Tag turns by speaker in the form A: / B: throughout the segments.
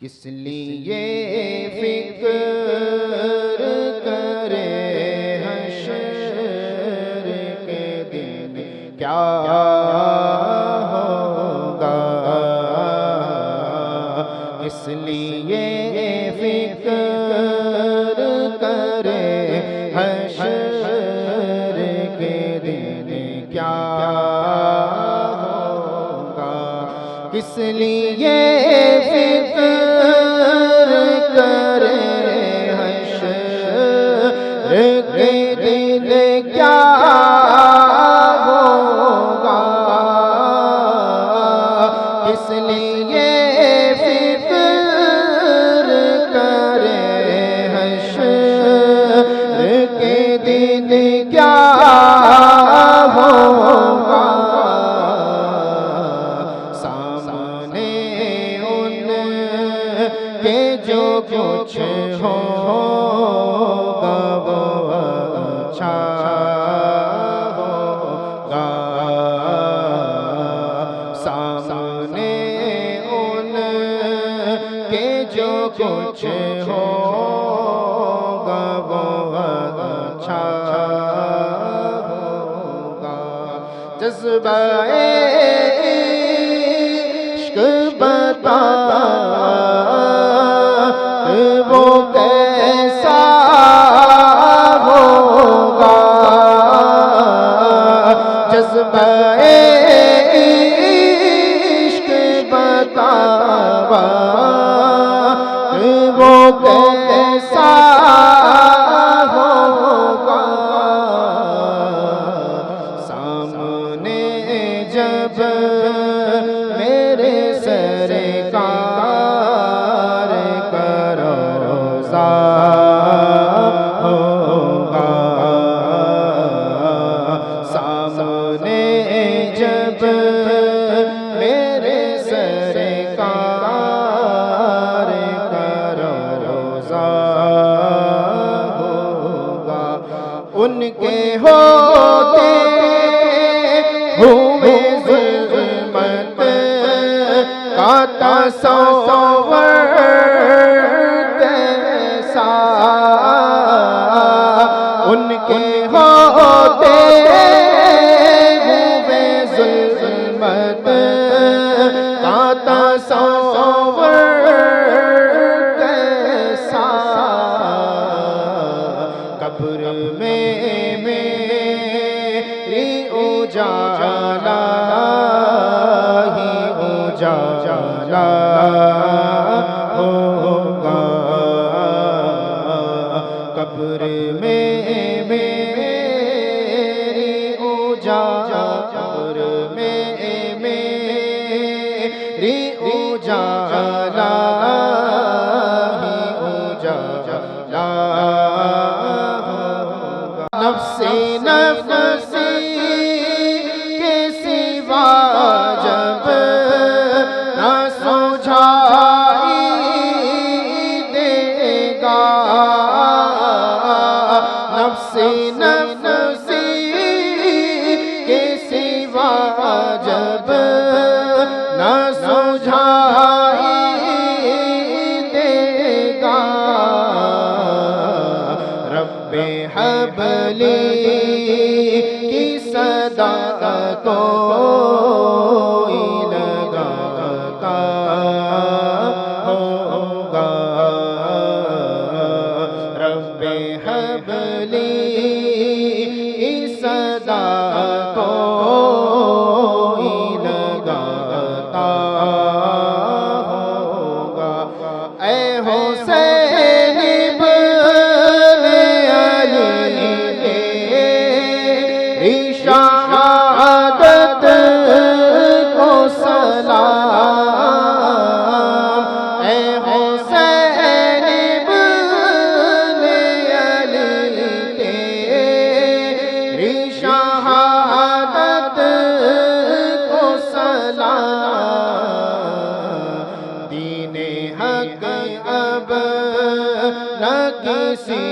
A: کس لیے فکر کرے حشر کے دن کیا ہوگا، اس لیے فکر کرے حشر کے دن کیا ہوگا، کس لیے فکر کرے حشر کے دن کیا ہوگا، کس لیے فکر کرے حشر کے دن کیا ہوگا، سامنے ان کے جو کچھ ہوگا وہ اچھا ہوگا، سامنے ان کے جو کچھ ہوگا وہ اچھا ہوگا، جذبہ عشق بتا وہ کیسا ہوگا، جذبہ عشق بتا وہ کیسا ہوگا، سامنے جب میرے سرکار کا روضہ ہوگا، سامنے جب میرے سرکار کا روضہ ہوگا، ان کے ہوتے ہوئے ظلمت کا تصور کیسا، ان کے ہوتے ہوئے ظلمت کا تصور کیسا، قبر میں میری اجالا ہی اجالا ہوگا، قبر میں میری اجالا، قبر میں میری اجالا ہی اجالا ہوگا، نفسی نفسی کے سوا جب نہ سجھائی دے گا، نفسی نفسی کے سوا جب نہ سجھائی دے گا، رب حبلی کی صدا کوئی لگاتا ہوگا، رب حبلی کی صدا کوئی لگاتا ہوگا، اے حسین ابن علی تیری شہادت کو سلام، اے حسین ابن علی تیری شہادت کو سلام، دین حق اب نہ کسی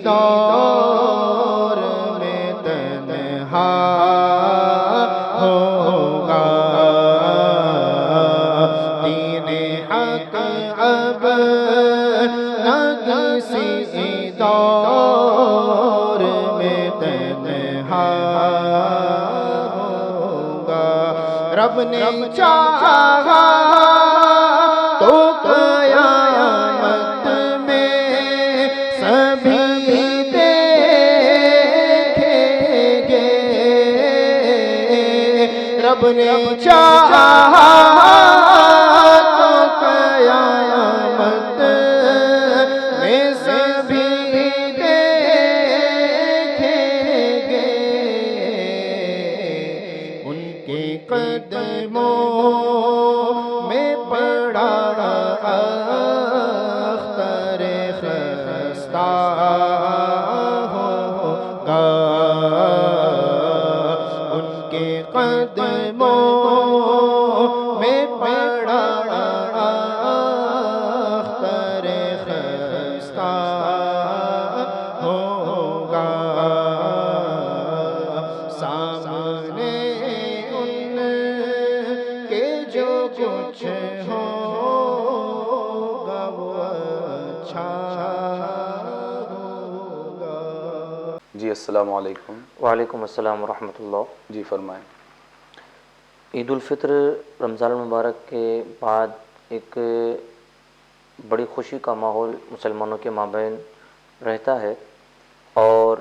A: دور میں تنہا ہوگا، دین حق اب نہ کسی دور میں تنہا ہوگا رب نے چاہا تو قیامت میں سبھی دیکھیں گے رب نے چاہا تو قیامت میں سبھی دیکھیں گے ان کے قدموں میں پڑا اختر خستہ ہوگا ان کے قدموں میں پڑا اختر خستہ ہوگا سامنے ان کے جو کچھ ہوگا وہ اچھا ہوگا۔
B: جی السلام علیکم۔
C: وعلیکم السلام ورحمۃ اللہ۔
B: جی فرمائیں۔
C: عید الفطر رمضان المبارک کے بعد ایک بڑی خوشی کا ماحول مسلمانوں کے مابین رہتا ہے، اور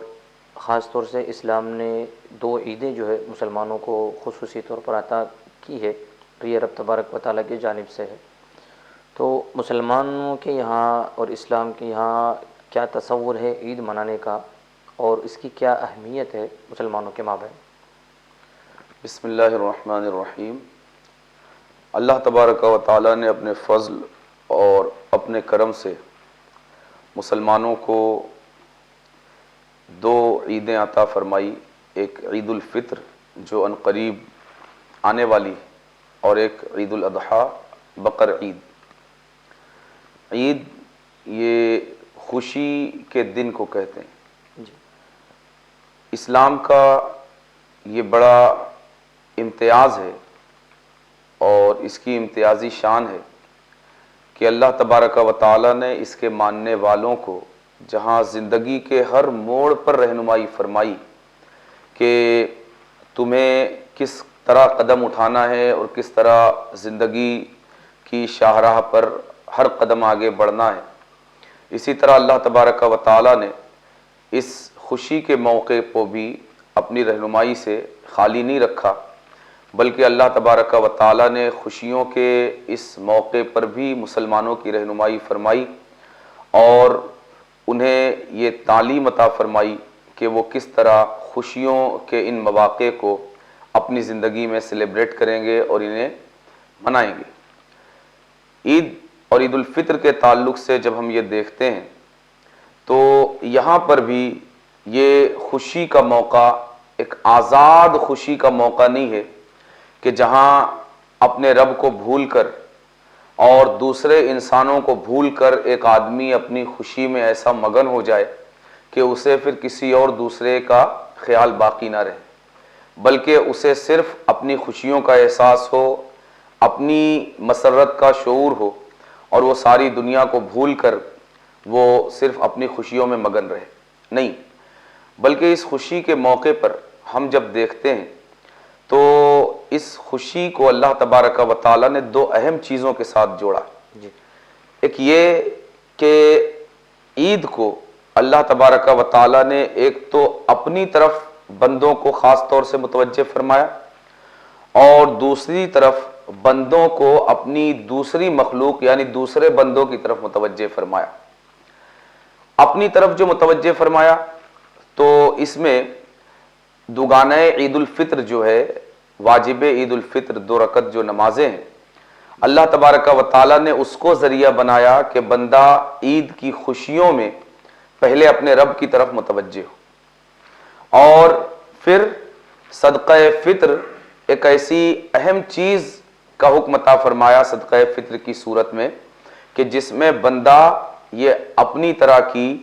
C: خاص طور سے اسلام نے 2 عیدیں جو ہے مسلمانوں کو خصوصی طور پر عطا کی ہے، یہ رب تبارک و تعالیٰ کی جانب سے ہے۔ تو مسلمانوں کے یہاں اور اسلام کے یہاں کیا تصور ہے عید منانے کا، اور اس کی کیا اہمیت ہے مسلمانوں کے مابین؟
B: بسم اللہ الرحمن الرحیم۔ اللہ تبارک و تعالیٰ نے اپنے فضل اور اپنے کرم سے مسلمانوں کو 2 عیدیں عطا فرمائی، ایک عید الفطر جو عنقریب آنے والی، اور ایک عید الاضحیٰ بقر عید۔ عید یہ خوشی کے دن کو کہتے ہیں۔ اسلام کا یہ بڑا امتیاز ہے اور اس کی امتیازی شان ہے کہ اللہ تبارک و تعالیٰ نے اس کے ماننے والوں کو جہاں زندگی کے ہر موڑ پر رہنمائی فرمائی کہ تمہیں کس طرح قدم اٹھانا ہے اور کس طرح زندگی کی شاہراہ پر ہر قدم آگے بڑھنا ہے، اسی طرح اللہ تبارک و تعالیٰ نے اس خوشی کے موقع کو بھی اپنی رہنمائی سے خالی نہیں رکھا، بلکہ اللہ تبارک و تعالیٰ نے خوشیوں کے اس موقع پر بھی مسلمانوں کی رہنمائی فرمائی اور انہیں یہ تعلیم عطا فرمائی کہ وہ کس طرح خوشیوں کے ان مواقع کو اپنی زندگی میں سیلیبریٹ کریں گے اور انہیں منائیں گے۔ عید اور عید الفطر کے تعلق سے جب ہم یہ دیکھتے ہیں تو یہاں پر بھی یہ خوشی کا موقع ایک آزاد خوشی کا موقع نہیں ہے کہ جہاں اپنے رب کو بھول کر اور دوسرے انسانوں کو بھول کر ایک آدمی اپنی خوشی میں ایسا مگن ہو جائے کہ اسے پھر کسی اور دوسرے کا خیال باقی نہ رہے، بلکہ اسے صرف اپنی خوشیوں کا احساس ہو، اپنی مسرت کا شعور ہو، اور وہ ساری دنیا کو بھول کر وہ صرف اپنی خوشیوں میں مگن رہے۔ نہیں، بلکہ اس خوشی کے موقع پر ہم جب دیکھتے ہیں تو اس خوشی کو اللہ تبارک و تعالیٰ نے 2 اہم چیزوں کے ساتھ جوڑا۔ ایک یہ کہ عید کو اللہ تبارک و تعالیٰ نے ایک تو اپنی طرف بندوں کو خاص طور سے متوجہ فرمایا، اور دوسری طرف بندوں کو اپنی دوسری مخلوق یعنی دوسرے بندوں کی طرف متوجہ فرمایا۔ اپنی طرف جو متوجہ فرمایا تو اس میں دوگانہ عید الفطر جو ہے، واجب عید الفطر 2 رکعت جو نمازیں ہیں، اللہ تبارک و تعالیٰ نے اس کو ذریعہ بنایا کہ بندہ عید کی خوشیوں میں پہلے اپنے رب کی طرف متوجہ ہو، اور پھر صدقہ فطر ایک ایسی اہم چیز کا حکم عطا فرمایا صدقہ فطر کی صورت میں کہ جس میں بندہ یہ اپنی طرح کی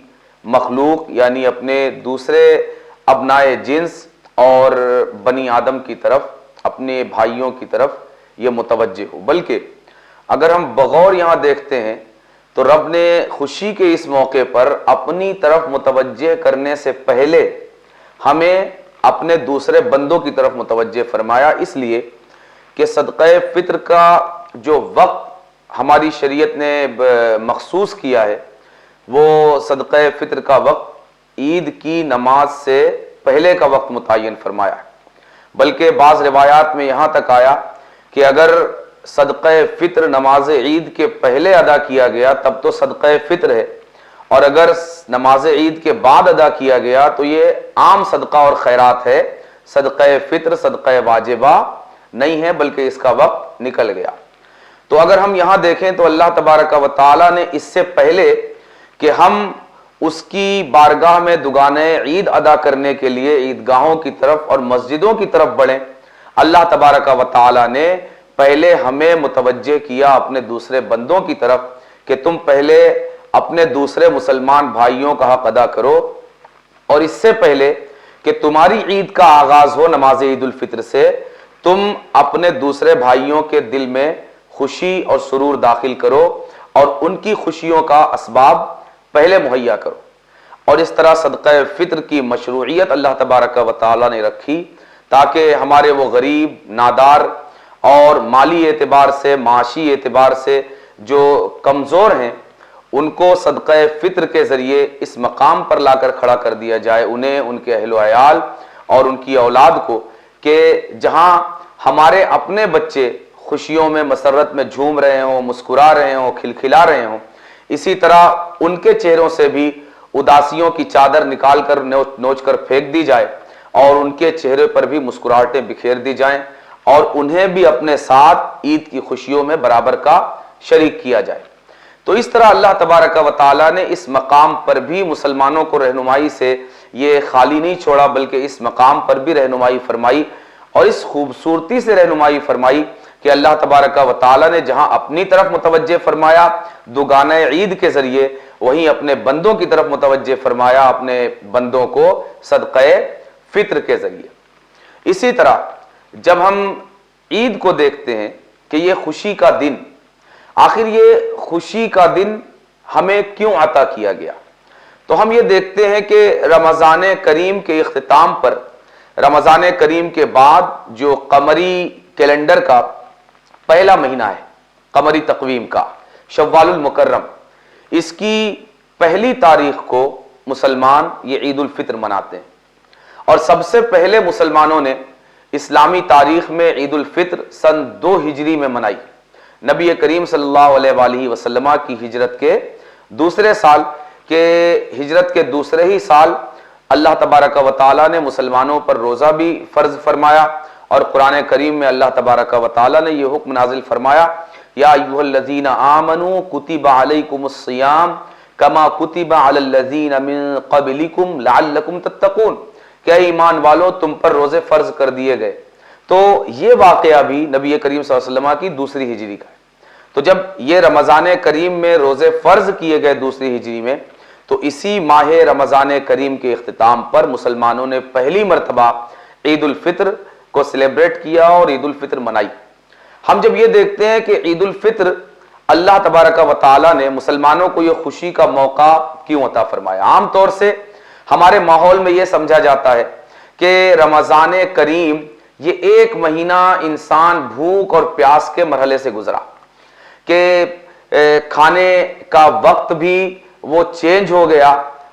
B: مخلوق یعنی اپنے دوسرے ابنائے جنس اور بنی آدم کی طرف، اپنے بھائیوں کی طرف یہ متوجہ ہو، بلکہ اگر ہم بغور یہاں دیکھتے ہیں تو رب نے خوشی کے اس موقع پر اپنی طرف متوجہ کرنے سے پہلے ہمیں اپنے دوسرے بندوں کی طرف متوجہ فرمایا، اس لیے کہ صدقہ فطر کا جو وقت ہماری شریعت نے مخصوص کیا ہے وہ صدقہ فطر کا وقت عید کی نماز سے پہلے کا وقت متعین فرمایا ہے، بلکہ بعض روایات میں یہاں تک آیا کہ اگر صدقہ فطر نماز عید کے پہلے ادا کیا گیا تب تو صدقہ فطر ہے، اور اگر نماز عید کے بعد ادا کیا گیا تو یہ عام صدقہ اور خیرات ہے، صدقہ فطر صدقہ واجبہ نہیں ہے، بلکہ اس کا وقت نکل گیا۔ تو اگر ہم یہاں دیکھیں تو اللہ تبارک و تعالی نے اس سے پہلے کہ ہم اس کی بارگاہ میں دگانے عید ادا کرنے کے لیے عیدگاہوں کی طرف اور مسجدوں کی طرف بڑھیں، اللہ تبارک و تعالی نے پہلے ہمیں متوجہ کیا اپنے دوسرے بندوں کی طرف کہ تم پہلے اپنے دوسرے مسلمان بھائیوں کا حق ادا کرو، اور اس سے پہلے کہ تمہاری عید کا آغاز ہو نماز عید الفطر سے، تم اپنے دوسرے بھائیوں کے دل میں خوشی اور سرور داخل کرو اور ان کی خوشیوں کا اسباب پہلے مہیا کرو۔ اور اس طرح صدقہ فطر کی مشروعیت اللہ تبارک و تعالی نے رکھی تاکہ ہمارے وہ غریب، نادار اور مالی اعتبار سے، معاشی اعتبار سے جو کمزور ہیں ان کو صدقہ فطر کے ذریعے اس مقام پر لا کر کھڑا کر دیا جائے، انہیں، ان کے اہل و عیال اور ان کی اولاد کو، کہ جہاں ہمارے اپنے بچے خوشیوں میں مسرت میں جھوم رہے ہوں، مسکرا رہے ہوں، کھلکھلا رہے ہوں، اسی طرح ان کے چہروں سے بھی اداسیوں کی چادر نکال کر نوچ کر پھینک دی جائے اور ان کے چہرے پر بھی مسکراہٹیں بکھیر دی جائیں اور انہیں بھی اپنے ساتھ عید کی خوشیوں میں برابر کا شریک کیا جائے۔ تو اس طرح اللہ تبارک و تعالی نے اس مقام پر بھی مسلمانوں کو رہنمائی سے یہ خالی نہیں چھوڑا، بلکہ اس مقام پر بھی رہنمائی فرمائی، اور اس خوبصورتی سے رہنمائی فرمائی کہ اللہ تبارک و تعالی نے جہاں اپنی طرف متوجہ فرمایا دگانہ عید کے ذریعے، وہیں اپنے بندوں کی طرف متوجہ فرمایا اپنے بندوں کو صدقہ فطر کے ذریعے۔ اسی طرح جب ہم عید کو دیکھتے ہیں کہ یہ خوشی کا دن، آخر یہ خوشی کا دن ہمیں کیوں عطا کیا گیا، تو ہم یہ دیکھتے ہیں کہ رمضان کریم کے اختتام پر، رمضان کریم کے بعد جو قمری کیلنڈر کا پہلا مہینہ ہے، قمری تقویم کا شوال المکرم، اس کی پہلی تاریخ کو مسلمان یہ عید الفطر مناتے ہیں، اور سب سے پہلے مسلمانوں نے اسلامی تاریخ میں عید الفطر سن 2 ہجری میں منائی، نبی کریم صلی اللہ علیہ وآلہ وسلم کی ہجرت کے دوسرے سال کے ہجرت کے دوسرے ہی سال اللہ تبارک و تعالی نے مسلمانوں پر روزہ بھی فرض فرمایا، اور قرآن کریم میں اللہ تبارک و تعالی نے یہ حکم نازل فرمایا، یا ایھا الذین آمنوا کتب علیکم الصیام کما کتب علی الذین من قبلکم لعلکم تتقون، کہ اے ایمان والو تم پر روزے فرض کر دیے گئے۔ تو یہ واقعہ بھی نبی کریم صلی اللہ علیہ وسلم کی دوسری ہجری کا ہے۔ تو جب یہ رمضان کریم میں روزے فرض کیے گئے دوسری ہجری میں، تو اسی ماہ رمضان کریم کے اختتام پر مسلمانوں نے پہلی مرتبہ عید الفطر کو سیلیبریٹ کیا اور عید الفطر منائی۔ ہم جب یہ دیکھتے ہیں کہ عید الفطر اللہ تبارک و تعالی نے مسلمانوں کو یہ خوشی کا موقع کیوں عطا فرمایا، عام طور سے ہمارے ماحول میں یہ سمجھا جاتا ہے کہ رمضان کریم یہ ایک مہینہ انسان بھوک اور پیاس کے مرحلے سے گزرا، کہ کھانے کا وقت بھی وہ چینج ہو گیا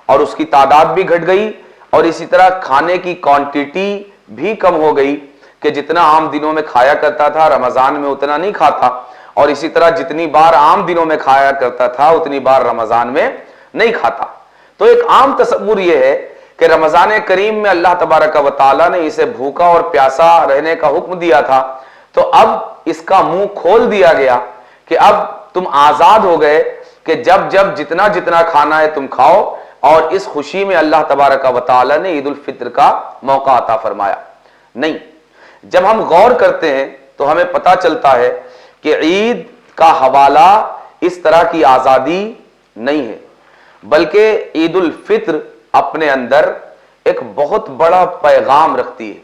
B: اور اس کی تعداد بھی گھٹ گئی، اور اسی طرح کھانے کی کوانٹیٹی بھی کم ہو گئی، کہ جتنا عام دنوں میں کھایا کرتا تھا رمضان میں اتنا نہیں کھاتا، اور اسی طرح جتنی بار عام دنوں میں کھایا کرتا تھا اتنی بار رمضان میں نہیں کھاتا۔ تو ایک عام تصور یہ ہے کہ رمضان کریم میں اللہ تبارک و تعالی نے اسے بھوکا اور پیاسا رہنے کا حکم دیا تھا، تو اب اس کا منہ کھول دیا گیا کہ اب تم آزاد ہو گئے کہ جب جب جتنا جتنا کھانا ہے تم کھاؤ، اور اس خوشی میں اللہ تبارک و تعالی نے عید الفطر کا موقع عطا فرمایا۔ نہیں، جب ہم غور کرتے ہیں تو ہمیں پتہ چلتا ہے کہ عید کا حوالہ اس طرح کی آزادی نہیں ہے، بلکہ عید الفطر اپنے اندر ایک بہت بڑا پیغام رکھتی ہے،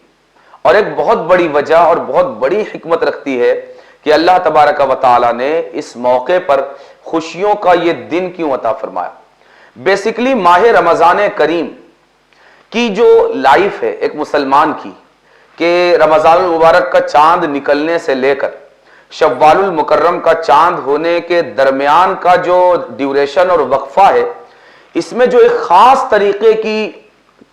B: اور ایک بہت بڑی وجہ اور بہت بڑی حکمت رکھتی ہے کہ اللہ تبارک و تعالی نے اس موقع پر خوشیوں کا یہ دن کیوں عطا فرمایا۔ بیسیکلی ماہ رمضان کریم کی جو لائف ہے ایک مسلمان کی، کہ رمضان المبارک کا چاند نکلنے سے لے کر شوال المکرم کا چاند ہونے کے درمیان کا جو ڈیوریشن اور وقفہ ہے، اس میں جو ایک خاص طریقے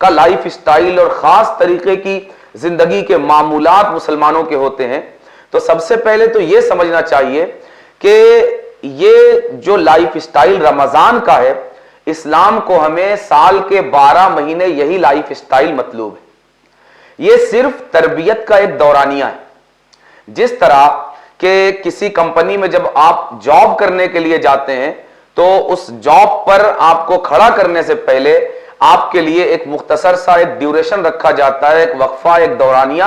B: کا لائف سٹائل اور خاص طریقے کی زندگی کے معمولات مسلمانوں کے ہوتے ہیں، تو سب سے پہلے تو یہ سمجھنا چاہیے کہ یہ جو لائف سٹائل رمضان کا ہے، اسلام کو ہمیں سال کے 12 مہینے یہی لائف سٹائل مطلوب ہے۔ یہ صرف تربیت کا ایک دورانیہ ہے۔ جس طرح کہ کسی کمپنی میں جب آپ جاب کرنے کے لیے جاتے ہیں تو اس جاب پر آپ کو کھڑا کرنے سے پہلے آپ کے لیے ایک مختصر سا ایک ڈیوریشن رکھا جاتا ہے، ایک وقفہ، ایک دورانیہ،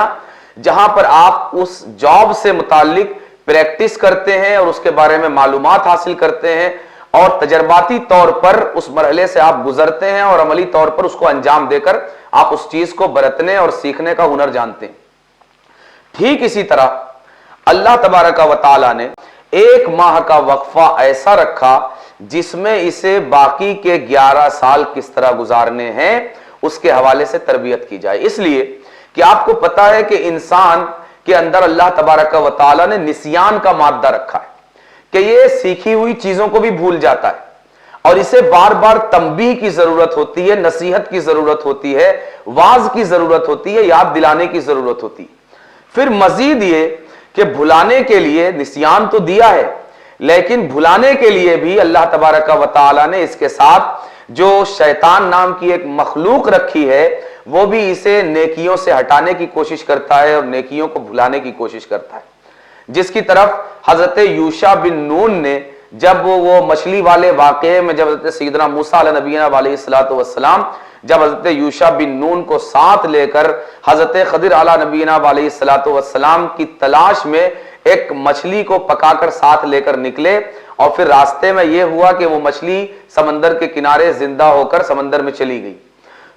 B: جہاں پر آپ اس جاب سے متعلق پریکٹس کرتے ہیں اور اس کے بارے میں معلومات حاصل کرتے ہیں اور تجرباتی طور پر اس مرحلے سے آپ گزرتے ہیں اور عملی طور پر اس کو انجام دے کر آپ اس چیز کو برتنے اور سیکھنے کا ہنر جانتے ہیں۔ ٹھیک اسی طرح اللہ تبارک و تعالی نے ایک ماہ کا وقفہ ایسا رکھا جس میں اسے باقی کے 11 سال کس طرح گزارنے ہیں اس کے حوالے سے تربیت کی جائے، اس لیے کہ آپ کو پتا ہے کہ انسان کے اندر اللہ تبارک و تعالی نے نسیان کا مادہ رکھا ہے کہ یہ سیکھی ہوئی چیزوں کو بھی بھول جاتا ہے اور اسے بار بار تنبیہ کی ضرورت ہوتی ہے، نصیحت کی ضرورت ہوتی ہے، واعظ کی ضرورت ہوتی ہے، یاد دلانے کی ضرورت ہوتی ہے۔ پھر مزید یہ کہ بھلانے کے لیے نسیان تو دیا ہے، لیکن بھلانے کے لیے بھی اللہ تبارک و تعالی نے اس کے ساتھ جو شیطان نام کی ایک مخلوق رکھی ہے وہ بھی اسے نیکیوں سے ہٹانے کی کوشش کرتا ہے اور نیکیوں کو بھلانے کی کوشش کرتا ہے، جس کی طرف حضرت یوشع بن نون نے جب وہ مچھلی والے واقعے میں جب حضرت سیدنا موسیٰ علیہ نبینا علیہ السلام جب حضرت یوشع بن نون کو ساتھ لے کر حضرت خضر علیہ نبینا علیہ السلام کی تلاش میں ایک مچھلی کو پکا کر ساتھ لے کر نکلے اور پھر راستے میں یہ ہوا کہ وہ مچھلی سمندر کے کنارے زندہ ہو کر سمندر میں چلی گئی،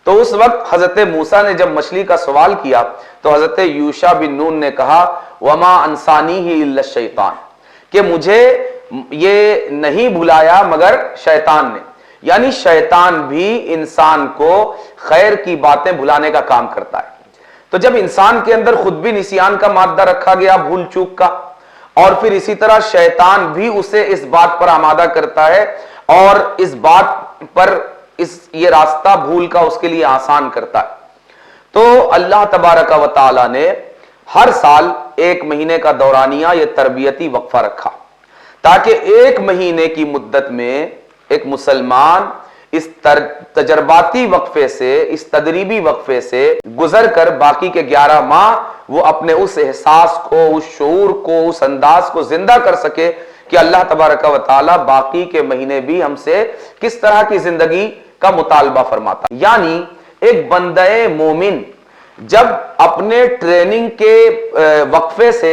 B: تو اس وقت حضرت موسیٰ نے جب مچھلی کا سوال کیا تو حضرت یوشع بن نون نے کہا وما انسانیہ الا الشیطان، کہ مجھے یہ نہیں بھلایا مگر شیطان نے، یعنی شیطان بھی انسان کو خیر کی باتیں بھلانے کا کام کرتا ہے۔ تو جب انسان کے اندر خود بھی نسیان کا مادہ رکھا گیا، بھول چوک کا، اور پھر اسی طرح شیطان بھی اسے اس بات پر آمادہ کرتا ہے اور اس بات پر یہ راستہ بھول کا اس کے لیے آسان کرتا ہے، تو اللہ تبارک و تعالی نے ہر سال 1 مہینے کا دورانیہ یہ تربیتی وقفہ رکھا تاکہ 1 مہینے کی مدت میں ایک مسلمان اس تجرباتی وقفے سے، اس تدریبی وقفے سے گزر کر باقی کے 11 ماہ وہ اپنے اس احساس کو، اس شعور کو، اس انداز کو زندہ کر سکے کہ اللہ تبارک و تعالی باقی کے مہینے بھی ہم سے کس طرح کی زندگی کا مطالبہ فرماتا ہے۔ یعنی ایک بندہ مومن جب اپنے ٹریننگ کے وقفے سے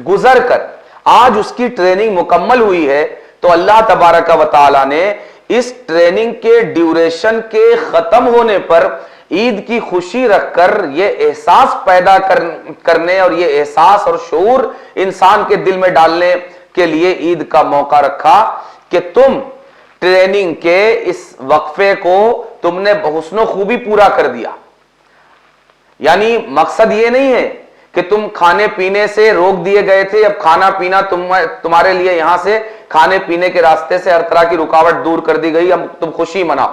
B: گزر کر آج اس کی ٹریننگ مکمل ہوئی ہے تو اللہ تبارک و تعالی نے اس ٹریننگ کے ڈیوریشن کے ختم ہونے پر عید کی خوشی رکھ کر یہ احساس پیدا کرنے اور یہ احساس اور شعور انسان کے دل میں ڈالنے کے لیے عید کا موقع رکھا کہ تم ٹریننگ کے اس وقفے کو تم نے بحسن و خوبی پورا کر دیا۔ یعنی مقصد یہ نہیں ہے کہ تم کھانے پینے سے روک دیے گئے تھے، اب کھانا پینا تمہارے لیے یہاں سے کھانے پینے کے راستے سے ہر طرح کی رکاوٹ دور کر دی گئی، اب تم خوشی مناؤ،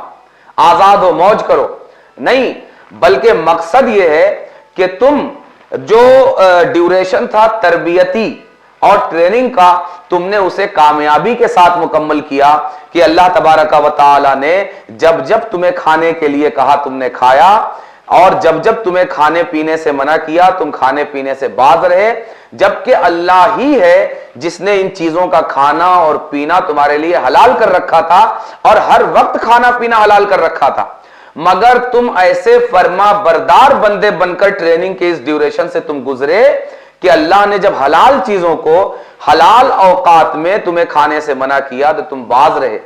B: آزاد ہو، موج کرو، نہیں، بلکہ مقصد یہ ہے کہ تم جو ڈیوریشن تھا تربیتی اور ٹریننگ کا تم نے اسے کامیابی کے ساتھ مکمل کیا کہ اللہ تبارک و تعالی نے جب جب تمہیں کھانے کے لیے کہا تم نے کھایا اور جب جب تمہیں کھانے پینے سے منع کیا تم کھانے پینے سے باز رہے، جبکہ اللہ ہی ہے جس نے ان چیزوں کا کھانا اور پینا تمہارے لیے حلال کر رکھا تھا اور ہر وقت کھانا پینا حلال کر رکھا تھا، مگر تم ایسے فرما بردار بندے بن کر ٹریننگ کے اس ڈیوریشن سے تم گزرے کہ اللہ نے جب حلال چیزوں کو حلال اوقات میں تمہیں کھانے سے منع کیا تو تم باز رہے،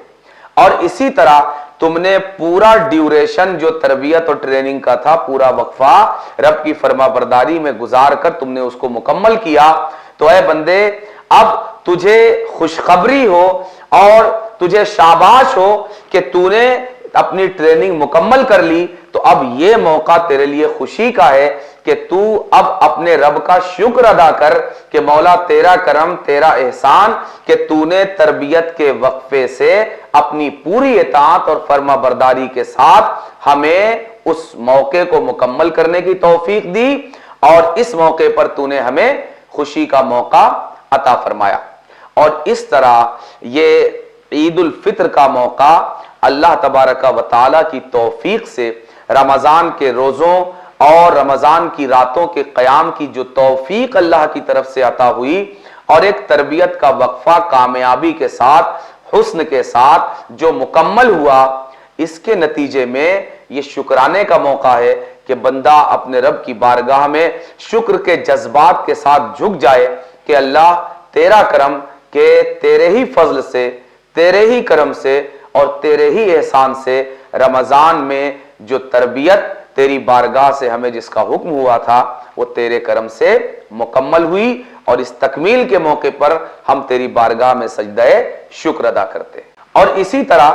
B: اور اسی طرح تم نے پورا ڈیوریشن جو تربیت اور ٹریننگ کا تھا پورا وقفہ رب کی فرما برداری میں گزار کر تم نے اس کو مکمل کیا۔ تو اے بندے، اب تجھے خوشخبری ہو اور تجھے شاباش ہو کہ تو نے اپنی ٹریننگ مکمل کر لی، تو اب یہ موقع تیرے لیے خوشی کا ہے کہ تو اب اپنے رب کا شکر ادا کر کہ مولا تیرا کرم، تیرا احسان کہ تو نے تربیت کے وقفے سے اپنی پوری اطاعت اور فرما برداری کے ساتھ ہمیں اس موقع کو مکمل کرنے کی توفیق دی، اور اس موقع پر تو نے ہمیں خوشی کا موقع عطا فرمایا۔ اور اس طرح یہ عید الفطر کا موقع اللہ تبارک و تعالی کی توفیق سے رمضان کے روزوں اور رمضان کی راتوں کے قیام کی جو توفیق اللہ کی طرف سے عطا ہوئی، اور ایک تربیت کا وقفہ کامیابی کے ساتھ، حسن کے ساتھ جو مکمل ہوا، اس کے نتیجے میں یہ شکرانے کا موقع ہے کہ بندہ اپنے رب کی بارگاہ میں شکر کے جذبات کے ساتھ جھک جائے کہ اللہ تیرا کرم، کہ تیرے ہی فضل سے، تیرے ہی کرم سے اور تیرے ہی احسان سے رمضان میں جو تربیت تیری بارگاہ سے ہمیں جس کا حکم ہوا تھا وہ تیرے کرم سے مکمل ہوئی، اور اس تکمیل کے موقع پر ہم تیری بارگاہ میں سجدہ شکر ادا کرتے۔ اور اسی طرح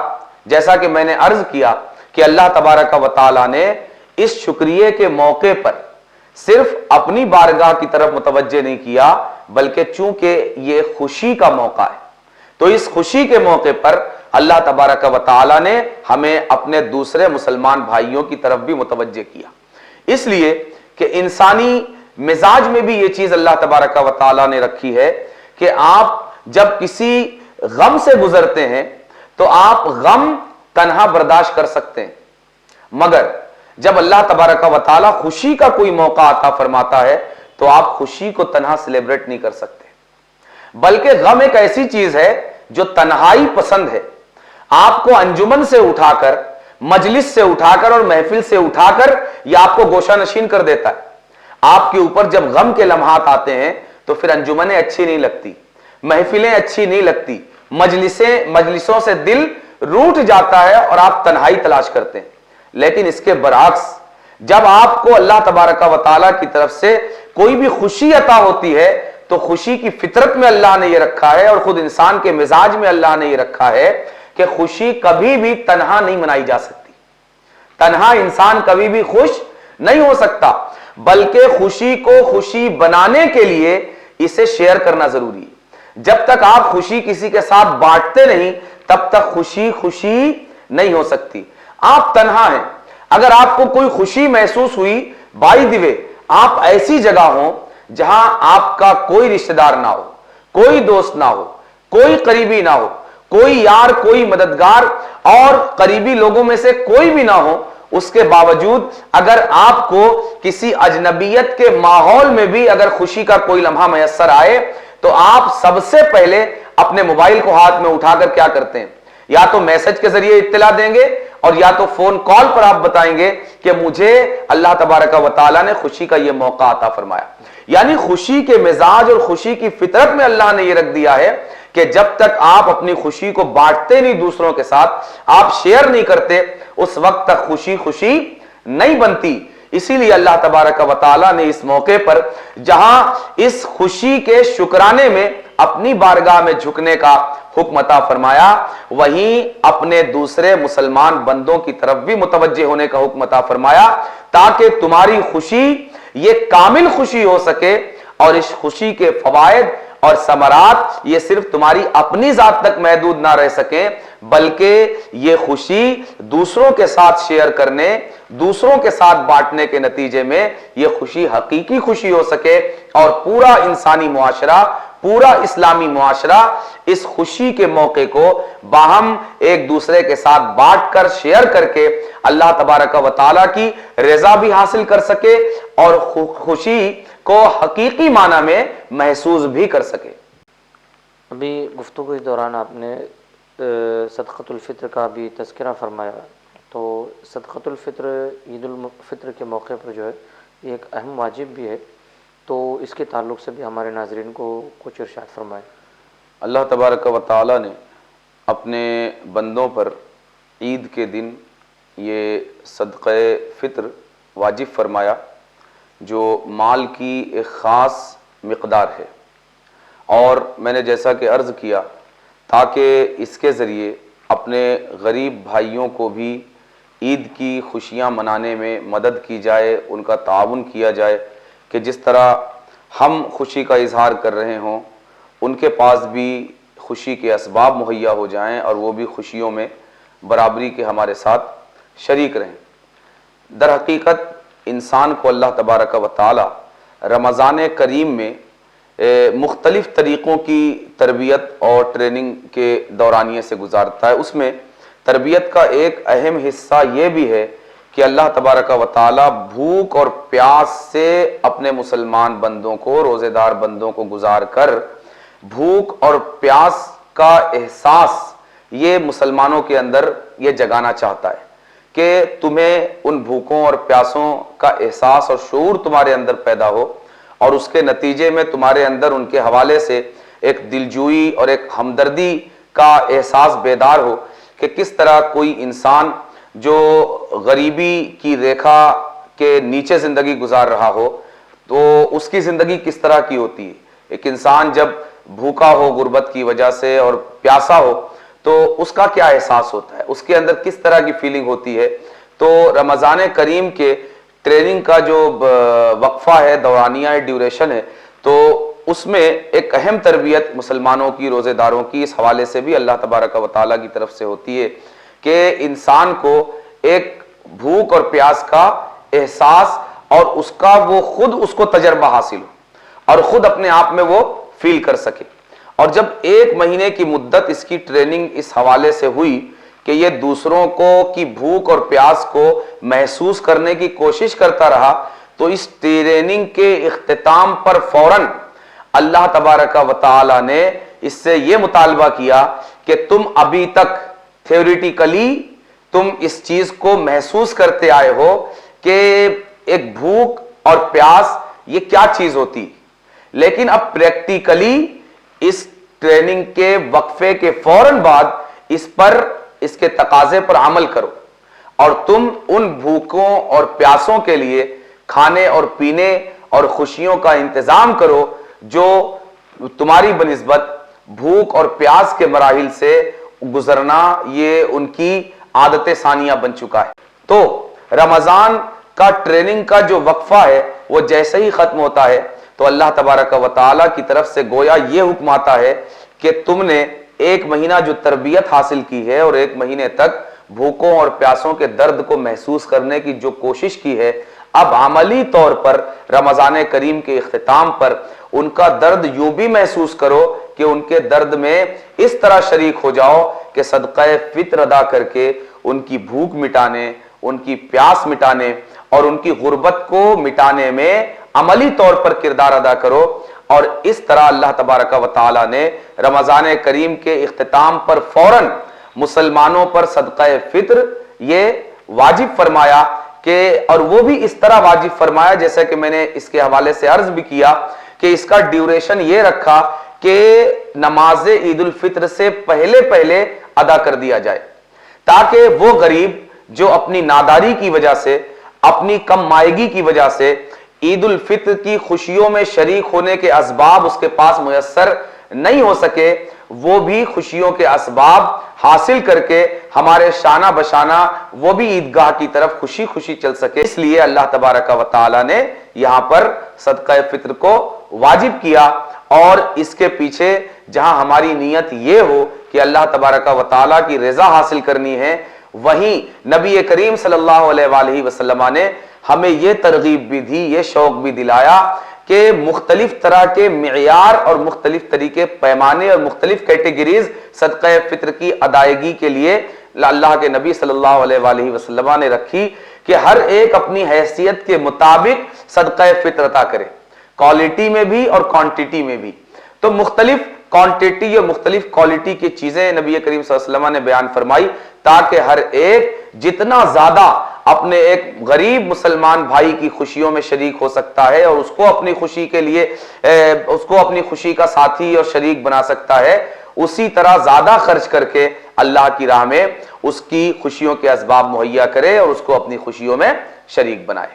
B: جیسا کہ میں نے عرض کیا کہ اللہ تبارک و تعالی نے اس شکریہ کے موقع پر صرف اپنی بارگاہ کی طرف متوجہ نہیں کیا، بلکہ چونکہ یہ خوشی کا موقع ہے تو اس خوشی کے موقع پر اللہ تبارک و تعالی نے ہمیں اپنے دوسرے مسلمان بھائیوں کی طرف بھی متوجہ کیا، اس لیے کہ انسانی مزاج میں بھی یہ چیز اللہ تبارک و تعالی نے رکھی ہے کہ آپ جب کسی غم سے گزرتے ہیں تو آپ غم تنہا برداشت کر سکتے ہیں، مگر جب اللہ تبارک و تعالی خوشی کا کوئی موقع عطا فرماتا ہے تو آپ خوشی کو تنہا سیلیبریٹ نہیں کر سکتے، بلکہ غم ایک ایسی چیز ہے جو تنہائی پسند ہے۔ آپ کو انجمن سے اٹھا کر، مجلس سے اٹھا کر اور محفل سے اٹھا کر یہ آپ کو گوشہ نشین کر دیتا ہے۔ آپ کے اوپر جب غم کے لمحات آتے ہیں تو پھر انجمنیں اچھی نہیں لگتی، محفلیں اچھی نہیں لگتی، مجلسوں سے دل روٹ جاتا ہے اور آپ تنہائی تلاش کرتے ہیں۔ لیکن اس کے برعکس جب آپ کو اللہ تبارک و تعالیٰ کی طرف سے کوئی بھی خوشی عطا ہوتی ہے تو خوشی کی فطرت میں اللہ نے یہ رکھا ہے اور خود انسان کے مزاج میں اللہ نے یہ رکھا ہے کہ خوشی کبھی بھی تنہا نہیں منائی جا سکتی، تنہا انسان کبھی بھی خوش نہیں ہو سکتا، بلکہ خوشی کو خوشی بنانے کے لیے اسے شیئر کرنا ضروری ہے۔ جب تک آپ خوشی کسی کے ساتھ بانٹتے نہیں تب تک خوشی خوشی نہیں ہو سکتی۔ آپ تنہا ہیں، اگر آپ کو کوئی خوشی محسوس ہوئی، بائی دی وے آپ ایسی جگہ ہوں جہاں آپ کا کوئی رشتہ دار نہ ہو، کوئی دوست نہ ہو، کوئی قریبی نہ ہو، کوئی یار، کوئی مددگار اور قریبی لوگوں میں سے کوئی بھی نہ ہو، اس کے باوجود اگر آپ کو کسی اجنبیت کے ماحول میں بھی اگر خوشی کا کوئی لمحہ میسر آئے تو آپ سب سے پہلے اپنے موبائل کو ہاتھ میں اٹھا کر کیا کرتے ہیں؟ یا تو میسج کے ذریعے اطلاع دیں گے اور یا تو فون کال پر آپ بتائیں گے کہ مجھے اللہ تبارک و تعالیٰ نے خوشی کا یہ موقع عطا فرمایا۔ یعنی خوشی کے مزاج اور خوشی کی فطرت میں اللہ نے یہ رکھ دیا ہے کہ جب تک آپ اپنی خوشی کو بانٹتے نہیں دوسروں کے ساتھ، آپ شیئر نہیں کرتے، اس وقت تک خوشی خوشی نہیں بنتی۔ اسی لیے اللہ تبارک و تعالیٰ نے اس موقع پر جہاں اس خوشی کے شکرانے میں اپنی بارگاہ میں جھکنے کا حکم عطا فرمایا، وہیں اپنے دوسرے مسلمان بندوں کی طرف بھی متوجہ ہونے کا حکم عطا فرمایا تاکہ تمہاری خوشی یہ کامل خوشی ہو سکے، اور اس خوشی کے فوائد اور ثمرات یہ صرف تمہاری اپنی ذات تک محدود نہ رہ سکیں، بلکہ یہ خوشی دوسروں کے ساتھ شیئر کرنے، دوسروں کے ساتھ بانٹنے کے نتیجے میں یہ خوشی حقیقی خوشی ہو سکے، اور پورا انسانی معاشرہ، پورا اسلامی معاشرہ اس خوشی کے موقع کو باہم ایک دوسرے کے ساتھ بانٹ کر، شیئر کر کے اللہ تبارک و تعالیٰ کی رضا بھی حاصل کر سکے اور خوشی کو حقیقی معنی میں محسوس بھی کر سکے۔
C: ابھی گفتگو کے دوران آپ نے صدقۃ الفطر کا بھی تذکرہ فرمایا، تو صدقۃ الفطر عید الفطر کے موقع پر جو ہے یہ ایک اہم واجب بھی ہے، تو اس کے تعلق سے بھی ہمارے ناظرین کو کچھ ارشاد فرمائیں۔
B: اللہ تبارک و تعالیٰ نے اپنے بندوں پر عید کے دن یہ صدقہ فطر واجب فرمایا جو مال کی ایک خاص مقدار ہے، اور میں نے جیسا کہ عرض کیا تاکہ اس کے ذریعے اپنے غریب بھائیوں کو بھی عید کی خوشیاں منانے میں مدد کی جائے، ان کا تعاون کیا جائے کہ جس طرح ہم خوشی کا اظہار کر رہے ہوں ان کے پاس بھی خوشی کے اسباب مہیا ہو جائیں اور وہ بھی خوشیوں میں برابری کے ہمارے ساتھ شریک رہیں۔ در حقیقت انسان کو اللہ تبارک و تعالی رمضان کریم میں مختلف طریقوں کی تربیت اور ٹریننگ کے دورانیے سے گزارتا ہے۔ اس میں تربیت کا ایک اہم حصہ یہ بھی ہے کہ اللہ تبارک و تعالی بھوک اور پیاس سے اپنے مسلمان بندوں کو، روزے دار بندوں کو گزار کر بھوک اور پیاس کا احساس یہ مسلمانوں کے اندر یہ جگانا چاہتا ہے کہ تمہیں ان بھوکوں اور پیاسوں کا احساس اور شعور تمہارے اندر پیدا ہو، اور اس کے نتیجے میں تمہارے اندر ان کے حوالے سے ایک دلجوئی اور ایک ہمدردی کا احساس بیدار ہو کہ کس طرح کوئی انسان جو غریبی کی ریکھا کے نیچے زندگی گزار رہا ہو تو اس کی زندگی کس طرح کی ہوتی ہے۔ ایک انسان جب بھوکا ہو غربت کی وجہ سے اور پیاسا ہو تو اس کا کیا احساس ہوتا ہے، اس کے اندر کس طرح کی فیلنگ ہوتی ہے۔ تو رمضان کریم کے ٹریننگ کا جو وقفہ ہے، دورانیہ ہے، ڈیوریشن ہے، تو اس میں ایک اہم تربیت مسلمانوں کی، روزے داروں کی اس حوالے سے بھی اللہ تبارک و تعالیٰ کی طرف سے ہوتی ہے کہ انسان کو ایک بھوک اور پیاس کا احساس اور اس کا وہ خود اس کو تجربہ حاصل ہو اور خود اپنے آپ میں وہ فیل کر سکے۔ اور جب 1 مہینے کی مدت اس کی ٹریننگ اس حوالے سے ہوئی کہ یہ دوسروں کو کی بھوک اور پیاس کو محسوس کرنے کی کوشش کرتا رہا، تو اس ٹریننگ کے اختتام پر فوراً اللہ تبارک و تعالی نے اس سے یہ مطالبہ کیا کہ تم ابھی تک تھیوریٹیکلی تم اس چیز کو محسوس کرتے آئے ہو کہ ایک بھوک اور پیاس یہ کیا چیز ہوتی، لیکن اب پریکٹیکلی اس ٹریننگ کے وقفے کے فوراً بعد اس کے تقاضے پر عمل کرو اور تم ان بھوکوں اور پیاسوں کے لیے کھانے اور پینے اور خوشیوں کا انتظام کرو جو تمہاری بنسبت بھوک اور پیاس کے مراحل سے گزرنا یہ ان کی عادت ثانیہ بن چکا ہے۔ تو رمضان کا ٹریننگ کا جو وقفہ ہے وہ جیسے ہی ختم ہوتا ہے تو اللہ تبارک و تعالیٰ کی طرف سے گویا یہ حکم آتا ہے کہ تم نے 1 مہینہ جو تربیت حاصل کی ہے اور 1 مہینے تک بھوکوں اور پیاسوں کے درد کو محسوس کرنے کی جو کوشش کی ہے، اب عملی طور پر رمضان کریم کے اختتام پر ان کا درد یوں بھی محسوس کرو کہ ان کے درد میں اس طرح شریک ہو جاؤ کہ صدقہ فطر ادا کر کے ان کی بھوک مٹانے، ان کی پیاس مٹانے اور ان کی غربت کو مٹانے میں عملی طور پر کردار ادا کرو۔ اور اس طرح اللہ تبارک و تعالی نے رمضان کریم کے اختتام پر فوراً مسلمانوں پر صدقہ فطر یہ واجب فرمایا کہ، اور وہ بھی اس طرح واجب فرمایا جیسا کہ میں نے اس کے حوالے سے عرض بھی کیا کہ اس کا ڈیوریشن یہ رکھا کہ نماز عید الفطر سے پہلے ادا کر دیا جائے تاکہ وہ غریب جو اپنی ناداری کی وجہ سے، اپنی کم مائگی کی وجہ سے عید الفطر کی خوشیوں میں شریک ہونے کے اسباب اس کے پاس میسر نہیں ہو سکے، وہ بھی خوشیوں کے اسباب حاصل کر کے ہمارے شانہ بشانہ وہ بھی عیدگاہ کی طرف خوشی خوشی چل سکے۔ اس لیے اللہ تبارک و تعالی نے یہاں پر صدقہ فطر کو واجب کیا، اور اس کے پیچھے جہاں ہماری نیت یہ ہو کہ اللہ تبارک و تعالی کی رضا حاصل کرنی ہے، وہیں نبی کریم صلی اللہ علیہ وآلہ وسلم نے ہمیں یہ ترغیب بھی دی، یہ شوق بھی دلایا کہ مختلف طرح کے معیار اور مختلف طریقے پیمانے اور مختلف کیٹیگریز صدقہ فطر کی ادائیگی کے لیے اللہ کے نبی صلی اللہ علیہ وآلہ وسلم نے رکھی کہ ہر ایک اپنی حیثیت کے مطابق صدقہ فطر عطا کرے، کوالٹی میں بھی اور کوانٹیٹی میں بھی۔ تو مختلف کوانٹیٹی اور مختلف کوالٹی کی چیزیں نبی کریم صلی اللہ علیہ وسلم نے بیان فرمائی تاکہ ہر ایک جتنا زیادہ اپنے ایک غریب مسلمان بھائی کی خوشیوں میں شریک ہو سکتا ہے اور اس کو اپنی خوشی کے لیے اس کو اپنی خوشی کا ساتھی اور شریک بنا سکتا ہے، اسی طرح زیادہ خرچ کر کے اللہ کی راہ میں اس کی خوشیوں کے اسباب مہیا کرے اور اس کو اپنی خوشیوں میں شریک بنائے۔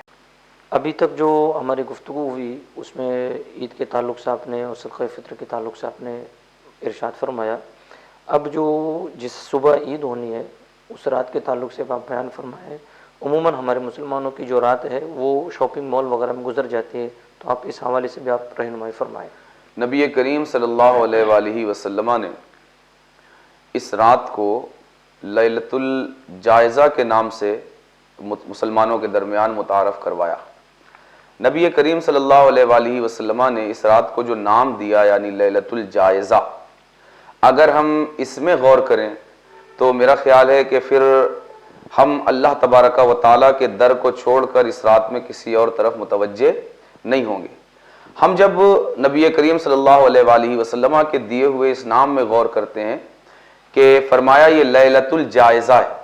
C: ابھی تک جو ہماری گفتگو ہوئی اس میں عید کے تعلق سے آپ نے اور صدقہ فطر کے تعلق سے آپ نے ارشاد فرمایا. اب جو جس صبح عید ہونی ہے اس رات کے تعلق سے آپ بیان فرمائیں. عموماً ہمارے مسلمانوں کی جو رات ہے وہ شاپنگ مال وغیرہ میں گزر جاتی ہے، تو آپ اس حوالے سے بھی آپ رہنمائی فرمائیں.
B: نبی کریم صلی اللہ علیہ وآلہ وسلم نے اس رات کو لیلۃ الجائزہ کے نام سے مسلمانوں کے درمیان متعارف کروایا. نبی کریم صلی اللہ علیہ وآلہ وسلم نے اس رات کو جو نام دیا یعنی لیلۃ الجائزہ، اگر ہم اس میں غور کریں تو میرا خیال ہے کہ پھر ہم اللہ تبارک و تعالیٰ کے در کو چھوڑ کر اس رات میں کسی اور طرف متوجہ نہیں ہوں گے. ہم جب نبی کریم صلی اللہ علیہ وآلہ وسلم کے دیے ہوئے اس نام میں غور کرتے ہیں کہ فرمایا یہ لیلۃ الجائزہ ہے.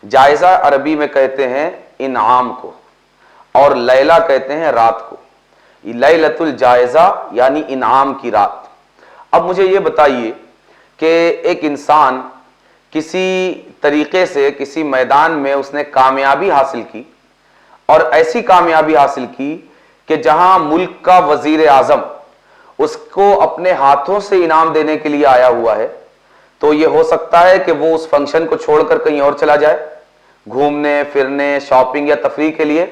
B: جائزہ عربی میں کہتے ہیں انعام کو، اور لیلہ کہتے ہیں رات کو. لیلۃ الجائزہ یعنی انعام کی رات. اب مجھے یہ بتائیے کہ ایک انسان کسی طریقے سے کسی میدان میں اس نے کامیابی حاصل کی، اور ایسی کامیابی حاصل کی کہ جہاں ملک کا وزیر اعظم اس کو اپنے ہاتھوں سے انعام دینے کے لیے آیا ہوا ہے، تو یہ ہو سکتا ہے کہ وہ اس فنکشن کو چھوڑ کر کہیں اور چلا جائے گھومنے پھرنے شاپنگ یا تفریح کے لیے؟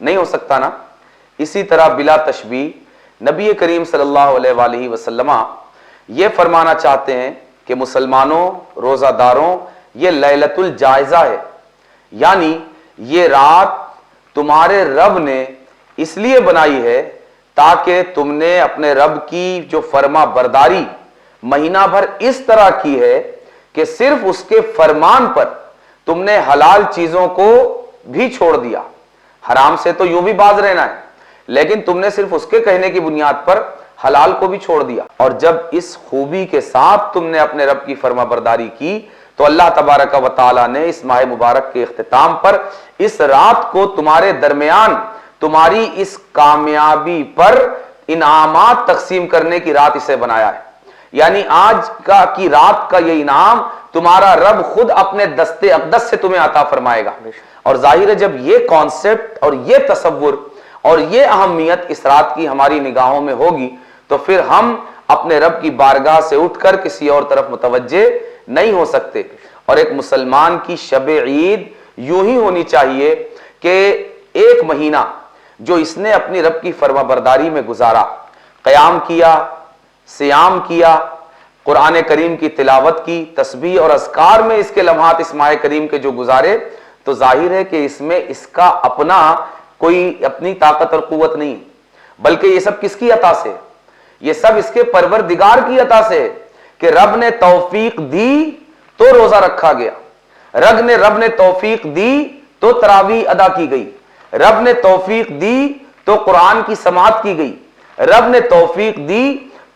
B: نہیں ہو سکتا نا. اسی طرح بلا تشبیہ نبی کریم صلی اللہ علیہ وآلہ وسلم یہ فرمانا چاہتے ہیں کہ مسلمانوں، روزہ داروں، یہ لیلۃ الجائزہ ہے، یعنی یہ رات تمہارے رب نے اس لیے بنائی ہے تاکہ تم نے اپنے رب کی جو فرما برداری مہینہ بھر اس طرح کی ہے کہ صرف اس کے فرمان پر تم نے حلال چیزوں کو بھی چھوڑ دیا. حرام سے تو یوں بھی باز رہنا ہے، لیکن تم نے صرف اس کے کہنے کی بنیاد پر حلال کو بھی چھوڑ دیا. اور جب اس خوبی کے ساتھ تم نے اپنے رب کی فرما برداری کی تو اللہ تبارک و تعالیٰ نے اس ماہ مبارک کے اختتام پر اس رات کو تمہارے درمیان تمہاری اس کامیابی پر انعامات تقسیم کرنے کی رات اسے بنایا ہے. یعنی آج کی رات کا یہ انعام تمہارا رب خود اپنے دست اقدس سے تمہیں عطا فرمائے گا. اور ظاہر ہے جب یہ کانسیپٹ اور یہ تصور اور یہ اہمیت اس رات کی ہماری نگاہوں میں ہوگی تو پھر ہم اپنے رب کی بارگاہ سے اٹھ کر کسی اور طرف متوجہ نہیں ہو سکتے. اور ایک مسلمان کی شب عید یوں ہی ہونی چاہیے کہ ایک مہینہ جو اس نے اپنی رب کی فرما برداری میں گزارا، قیام کیا، صیام کیا، قرآن کریم کی تلاوت کی، تسبیح اور اذکار میں اس کے لمحات اس ماہ کریم کے جو گزارے، تو ظاہر ہے کہ اس میں اس کا اپنا کوئی اپنی طاقت اور قوت نہیں، بلکہ یہ سب کس کی عطا سے؟ یہ سب اس کے پروردگار کی عطا سے کہ رب نے توفیق دی تو روزہ رکھا گیا، رب نے توفیق دی تو تراویح ادا کی گئی، رب نے توفیق دی تو قرآن کی سماعت کی گئی، رب نے توفیق دی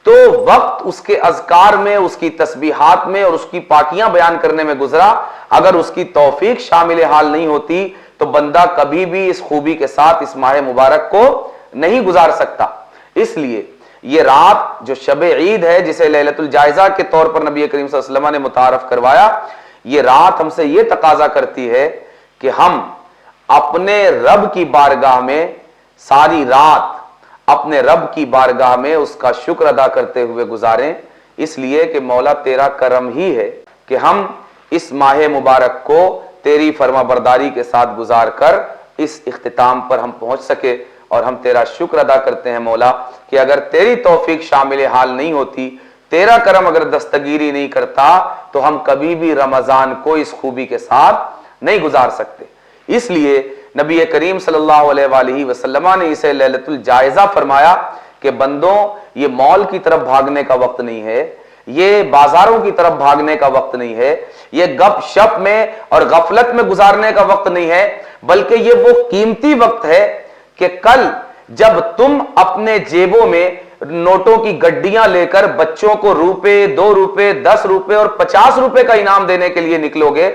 B: تو وقت اس کے اذکار میں، اس کی تسبیحات میں اور اس کی پاکیاں بیان کرنے میں گزرا. اگر اس کی توفیق شامل حال نہیں ہوتی تو بندہ کبھی بھی اس خوبی کے ساتھ اس ماہ مبارک کو نہیں گزار سکتا. اس لیے یہ رات جو شب عید ہے جسے لیلۃ الجائزہ کے طور پر نبی کریم صلی اللہ علیہ وسلم نے متعارف کروایا، یہ رات ہم سے یہ تقاضا کرتی ہے کہ ہم اپنے رب کی بارگاہ میں ساری رات اپنے رب کی بارگاہ میں اس کا شکر ادا کرتے ہوئے گزاریں. اس لیے کہ مولا تیرا کرم ہی ہے کہ ہم اس ماہ مبارک کو تیری فرما برداری کے ساتھ گزار کر اس اختتام پر ہم پہنچ سکے. اور ہم تیرا شکر ادا کرتے ہیں مولا کہ اگر تیری توفیق شامل حال نہیں ہوتی، تیرا کرم اگر دستگیری نہیں کرتا تو ہم کبھی بھی رمضان کو اس خوبی کے ساتھ نہیں گزار سکتے. اس لیے نبی کریم صلی اللہ علیہ وآلہ وسلم نے اسے لیلۃ الجائزہ فرمایا کہ بندوں یہ مال کی طرف بھاگنے کا وقت نہیں ہے، یہ بازاروں کی طرف بھاگنے کا وقت نہیں ہے، یہ گپ شپ میں اور غفلت میں گزارنے کا وقت نہیں ہے، بلکہ یہ وہ قیمتی وقت ہے کہ کل جب تم اپنے جیبوں میں نوٹوں کی گڈیاں لے کر بچوں کو روپے، 2 روپے، 10 روپے اور 50 روپے کا انعام دینے کے لیے نکلو گے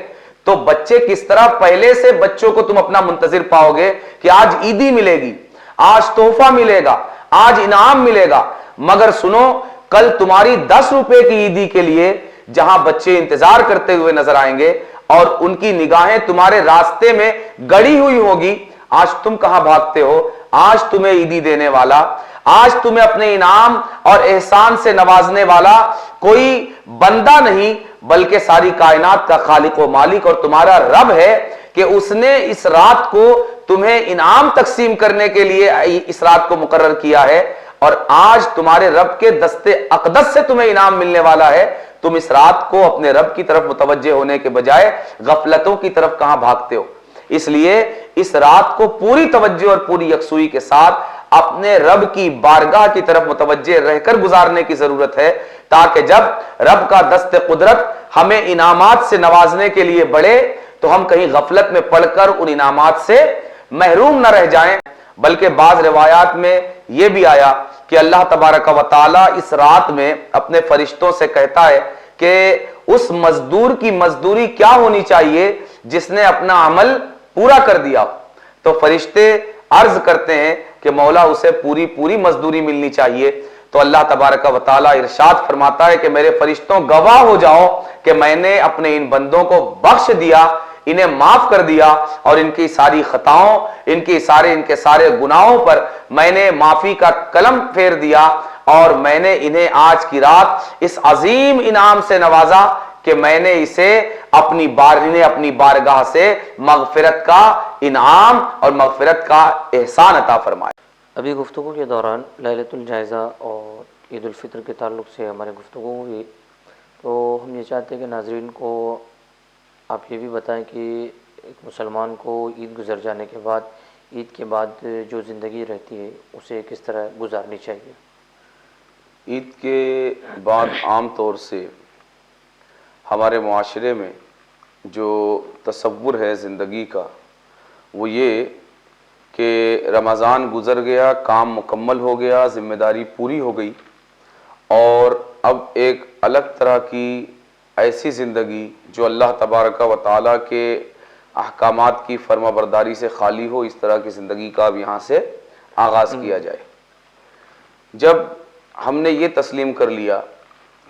B: تو بچے کس طرح پہلے سے بچوں کو تم اپنا منتظر پاؤ گے کہ آج عیدی ملے گی، آج تحفہ ملے گا، آج انعام ملے گا. مگر سنو، کل تمہاری 10 روپے کی عیدی کے لیے جہاں بچے انتظار کرتے ہوئے نظر آئیں گے اور ان کی نگاہیں تمہارے راستے میں گڑی ہوئی ہوگی، آج تم کہاں بھاگتے ہو؟ آج تمہیں عیدی دینے والا، آج تمہیں اپنے انعام اور احسان سے نوازنے والا کوئی بندہ نہیں بلکہ ساری کائنات کا خالق و مالک اور تمہارا رب ہے کہ اس نے اس رات کو تمہیں انعام تقسیم کرنے کے لیے اس رات کو مقرر کیا ہے، اور آج تمہارے رب کے دست اقدس سے تمہیں انعام ملنے والا ہے۔ تم اس رات کو اپنے رب کی طرف متوجہ ہونے کے بجائے غفلتوں کی طرف کہاں بھاگتے ہو؟ اس لیے اس رات کو پوری توجہ اور پوری یکسوئی کے ساتھ اپنے رب کی بارگاہ کی طرف متوجہ رہ کر گزارنے کی ضرورت ہے، تاکہ جب رب کا دست قدرت ہمیں انعامات سے نوازنے کے لیے بڑھے تو ہم کہیں غفلت میں پڑ کر ان انعامات سے محروم نہ رہ جائیں۔ بلکہ بعض روایات میں یہ بھی آیا کہ اللہ تبارک و تعالی اس رات میں اپنے فرشتوں سے کہتا ہے کہ اس مزدور کی مزدوری کیا ہونی چاہیے جس نے اپنا عمل پورا کر دیا، تو فرشتے عرض کرتے ہیں کہ مولا اسے پوری مزدوری ملنی چاہیے۔ تو اللہ تبارک و تعالی ارشاد فرماتا ہے کہ میرے فرشتوں گواہ ہو جاؤ کہ میں نے اپنے ان بندوں کو بخش دیا، انہیں معاف کر دیا، اور ان کی ساری خطاؤں، ان کے سارے گناہوں پر میں نے معافی کا قلم پھیر دیا، اور میں نے انہیں آج کی رات اس عظیم انعام سے نوازا کہ میں نے انہیں اپنی بارگاہ سے مغفرت کا انعام اور مغفرت کا احسان عطا فرمایا۔
C: ابھی گفتگو کے دوران لیلۃ الجائزہ اور عید الفطر کے تعلق سے ہماری گفتگو ہوئی، تو ہم یہ چاہتے ہیں کہ ناظرین کو آپ یہ بھی بتائیں کہ ایک مسلمان کو عید گزر جانے کے بعد، عید کے بعد جو زندگی رہتی ہے اسے کس طرح گزارنی چاہیے۔
B: عید کے بعد عام طور سے ہمارے معاشرے میں جو تصور ہے زندگی کا وہ یہ کہ رمضان گزر گیا، کام مکمل ہو گیا، ذمہ داری پوری ہو گئی، اور اب ایک الگ طرح کی ایسی زندگی جو اللہ تبارک و تعالیٰ کے احکامات کی فرما برداری سے خالی ہو، اس طرح کی زندگی کا اب یہاں سے آغاز کیا جائے۔ جب ہم نے یہ تسلیم کر لیا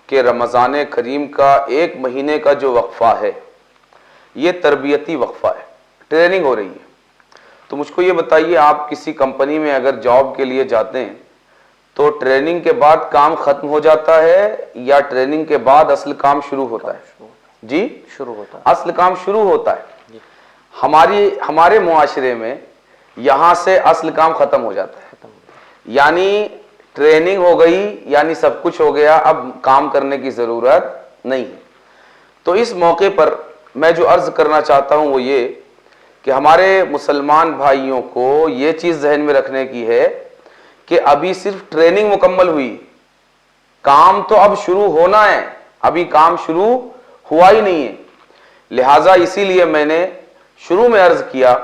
B: کہ رمضان کریم کا ایک مہینے کا جو وقفہ ہے یہ تربیتی وقفہ ہے، ٹریننگ ہو رہی ہے، تو مجھ کو یہ بتائیے، آپ کسی کمپنی میں اگر جاب کے لیے جاتے ہیں تو ٹریننگ کے بعد کام ختم ہو جاتا ہے یا ٹریننگ کے بعد اصل کام شروع ہوتا ہے؟ جی
C: شروع ہوتا ہے،
B: اصل کام شروع ہوتا ہے۔ ہمارے معاشرے میں یہاں سے اصل کام ختم ہو جاتا ہے، یعنی ٹریننگ ہو گئی، یعنی سب کچھ ہو گیا، اب کام کرنے کی ضرورت نہیں ہے۔ تو اس موقع پر میں جو عرض کرنا چاہتا ہوں وہ یہ کہ ہمارے مسلمان بھائیوں کو یہ چیز ذہن میں رکھنے کی ہے کہ ابھی صرف ٹریننگ مکمل ہوئی، کام تو اب شروع ہونا ہے، ابھی کام شروع ہوا ہی نہیں ہے۔ لہٰذا اسی لیے میں نے شروع میں عرض کیا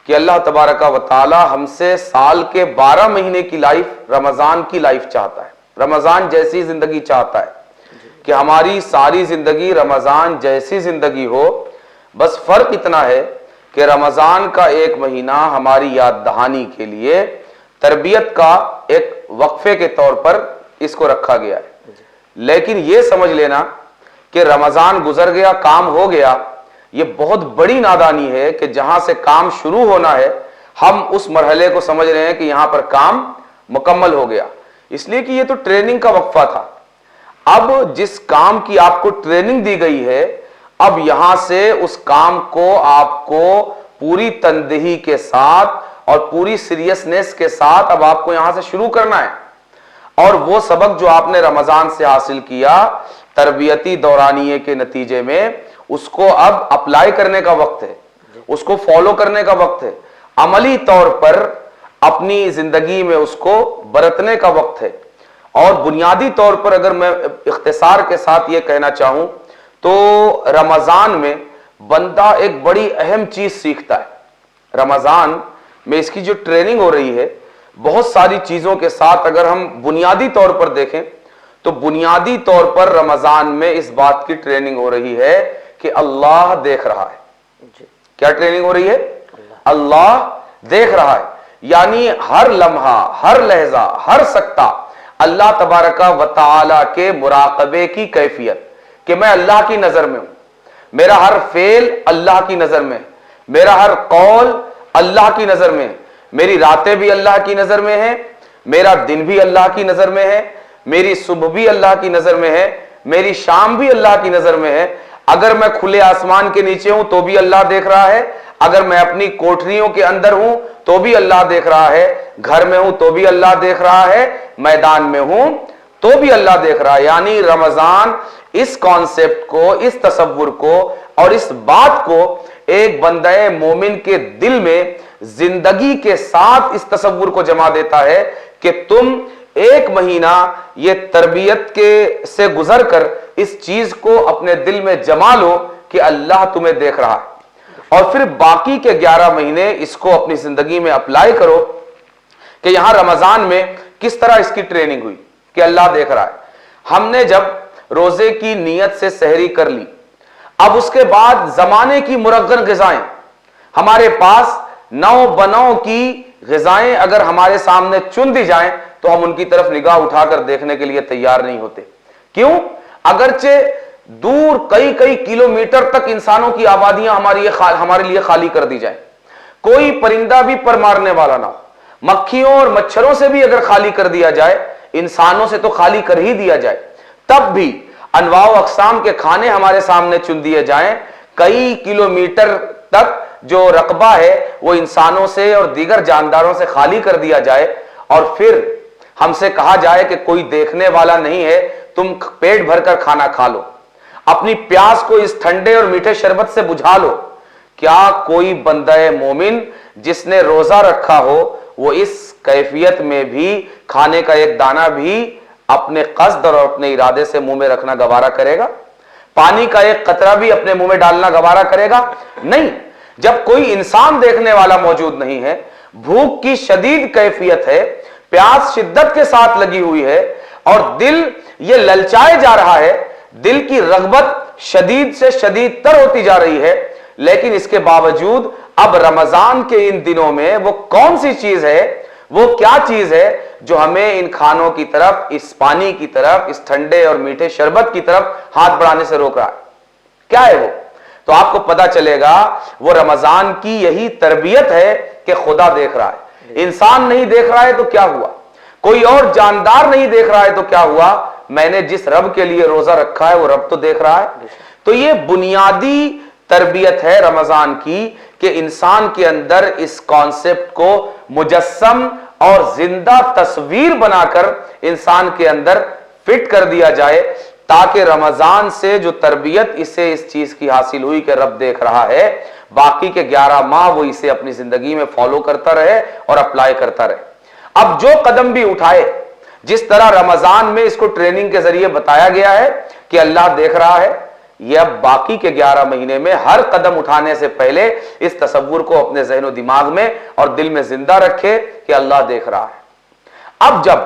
B: کہ اللہ تبارک و تعالی ہم سے سال کے 12 مہینے کی لائف، رمضان کی لائف چاہتا ہے، رمضان جیسی زندگی چاہتا ہے کہ ہماری ساری زندگی رمضان جیسی زندگی ہو۔ بس فرق اتنا ہے کہ رمضان کا ایک مہینہ ہماری یاد دہانی کے لیے تربیت کا ایک وقفے کے طور پر اس کو رکھا گیا ہے، لیکن یہ سمجھ لینا کہ رمضان گزر گیا، کام ہو گیا، یہ بہت بڑی نادانی ہے کہ جہاں سے کام شروع ہونا ہے ہم اس مرحلے کو سمجھ رہے ہیں کہ یہاں پر کام مکمل ہو گیا، اس لیے کہ یہ تو ٹریننگ کا وقفہ تھا۔ اب جس کام کی آپ کو ٹریننگ دی گئی ہے، اب یہاں سے اس کام کو آپ کو پوری تندہی کے ساتھ اور پوری سیریسنس کے ساتھ اب آپ کو یہاں سے شروع کرنا ہے، اور وہ سبق جو آپ نے رمضان سے حاصل کیا تربیتی دورانیے کے نتیجے میں، اس کو اب اپلائی کرنے کا وقت ہے، اس کو فالو کرنے کا وقت ہے، عملی طور پر اپنی زندگی میں اس کو برتنے کا وقت ہے۔ اور بنیادی طور پر اگر میں اختصار کے ساتھ یہ کہنا چاہوں تو رمضان میں بندہ ایک بڑی اہم چیز سیکھتا ہے۔ رمضان میں اس کی جو ٹریننگ ہو رہی ہے بہت ساری چیزوں کے ساتھ اگر ہم بنیادی طور پر دیکھیں تو بنیادی طور پر رمضان میں اس بات کی ٹریننگ ہو رہی ہے کہ اللہ دیکھ رہا ہے۔ کیا ٹریننگ ہو رہی ہے؟ اللہ دیکھ رہا ہے، یعنی ہر لمحہ، ہر لحظہ، ہر سکتہ اللہ تبارک و تعالی کے مراقبے کی کیفیت کہ میں اللہ کی نظر میں ہوں، میرا ہر فعل اللہ کی نظر میں، میرا ہر قول اللہ کی نظر میں ہے. میری راتیں بھی اللہ کی نظر میں ہیں, میرا دن بھی اللہ کی نظر میں ہے, میری صبح بھی اللہ کی نظر میں ہے, میری شام بھی اللہ کی نظر میں ہے. اگر میں کھلے آسمان کے نیچے ہوں تو بھی اللہ دیکھ رہا ہے, اگر میں اپنی کوٹریوں کے اندر ہوں تو بھی اللہ دیکھ رہا ہے, گھر میں ہوں تو بھی اللہ دیکھ رہا ہے, میدان میں ہوں تو بھی اللہ دیکھ رہا ہے. یعنی رمضان اس کانسیپٹ کو, اس تصور کو اور اس بات کو ایک بندہ مومن کے دل میں زندگی کے ساتھ اس تصور کو جما دیتا ہے کہ تم ایک مہینہ یہ تربیت کے سے گزر کر اس چیز کو اپنے دل میں جما لو کہ اللہ تمہیں دیکھ رہا ہے, اور پھر باقی کے 11 مہینے اس کو اپنی زندگی میں اپلائی کرو کہ یہاں رمضان میں کس طرح اس کی ٹریننگ ہوئی کہ اللہ دیکھ رہا ہے. ہم نے جب روزے کی نیت سے سحری کر لی, اب اس کے بعد زمانے کی مرغن غذائیں ہمارے پاس نو بنو کی غذائیں اگر ہمارے سامنے چن دی جائیں تو ہم ان کی طرف نگاہ اٹھا کر دیکھنے کے لیے تیار نہیں ہوتے. کیوں؟ اگرچہ دور کئی کلومیٹر تک انسانوں کی آبادیاں ہمارے لیے خالی کر دی جائیں, کوئی پرندہ بھی پر مارنے والا نہ ہو, مکھیوں اور مچھروں سے بھی اگر خالی کر دیا جائے, انسانوں سے تو خالی کر ہی دیا جائے, تب بھی انواع و اقسام کے کھانے ہمارے سامنے چن دیے جائیں, کئی کلومیٹر تک جو رقبہ ہے وہ انسانوں سے اور دیگر جانداروں سے خالی کر دیا جائے, اور پھر ہم سے کہا جائے کہ کوئی دیکھنے والا نہیں ہے, تم پیٹ بھر کر کھانا کھا لو, اپنی پیاس کو اس ٹھنڈے اور میٹھے شربت سے بجھا لو. کیا کوئی بندہ مومن جس نے روزہ رکھا ہو وہ اس کیفیت میں بھی کھانے کا ایک دانہ بھی اپنے قصد اور اپنے ارادے سے منہ میں رکھنا گوارا کرے گا؟ پانی کا ایک قطرہ بھی اپنے منہ میں ڈالنا گوارا کرے گا؟ نہیں. جب کوئی انسان دیکھنے والا موجود نہیں ہے, بھوک کی شدید کیفیت ہے, پیاس شدت کے ساتھ لگی ہوئی ہے اور دل یہ للچائے جا رہا ہے, دل کی رغبت شدید سے شدید تر ہوتی جا رہی ہے, لیکن اس کے باوجود اب رمضان کے ان دنوں میں وہ کون سی چیز ہے, وہ کیا چیز ہے جو ہمیں ان کھانوں کی طرف, اس پانی کی طرف, اس ٹھنڈے اور میٹھے شربت کی طرف ہاتھ بڑھانے سے روک رہا ہے؟ کیا ہے وہ؟ تو آپ کو پتا چلے گا وہ رمضان کی یہی تربیت ہے کہ خدا دیکھ رہا ہے. انسان نہیں دیکھ رہا ہے تو کیا ہوا, کوئی اور جاندار نہیں دیکھ رہا ہے تو کیا ہوا, میں نے جس رب کے لیے روزہ رکھا ہے وہ رب تو دیکھ رہا ہے. تو یہ بنیادی تربیت ہے رمضان کی کہ انسان کے اندر اس کانسیپٹ کو مجسم اور زندہ تصویر بنا کر انسان کے اندر فٹ کر دیا جائے, تاکہ رمضان سے جو تربیت اسے اس چیز کی حاصل ہوئی کہ رب دیکھ رہا ہے, باقی کے 11 ماہ وہ اسے اپنی زندگی میں فالو کرتا رہے اور اپلائی کرتا رہے. اب جو قدم بھی اٹھائے, جس طرح رمضان میں اس کو ٹریننگ کے ذریعے بتایا گیا ہے کہ اللہ دیکھ رہا ہے, یہ اب باقی کے 11 مہینے میں ہر قدم اٹھانے سے پہلے اس تصور کو اپنے ذہن و دماغ میں اور دل میں زندہ رکھے کہ اللہ دیکھ رہا ہے. اب جب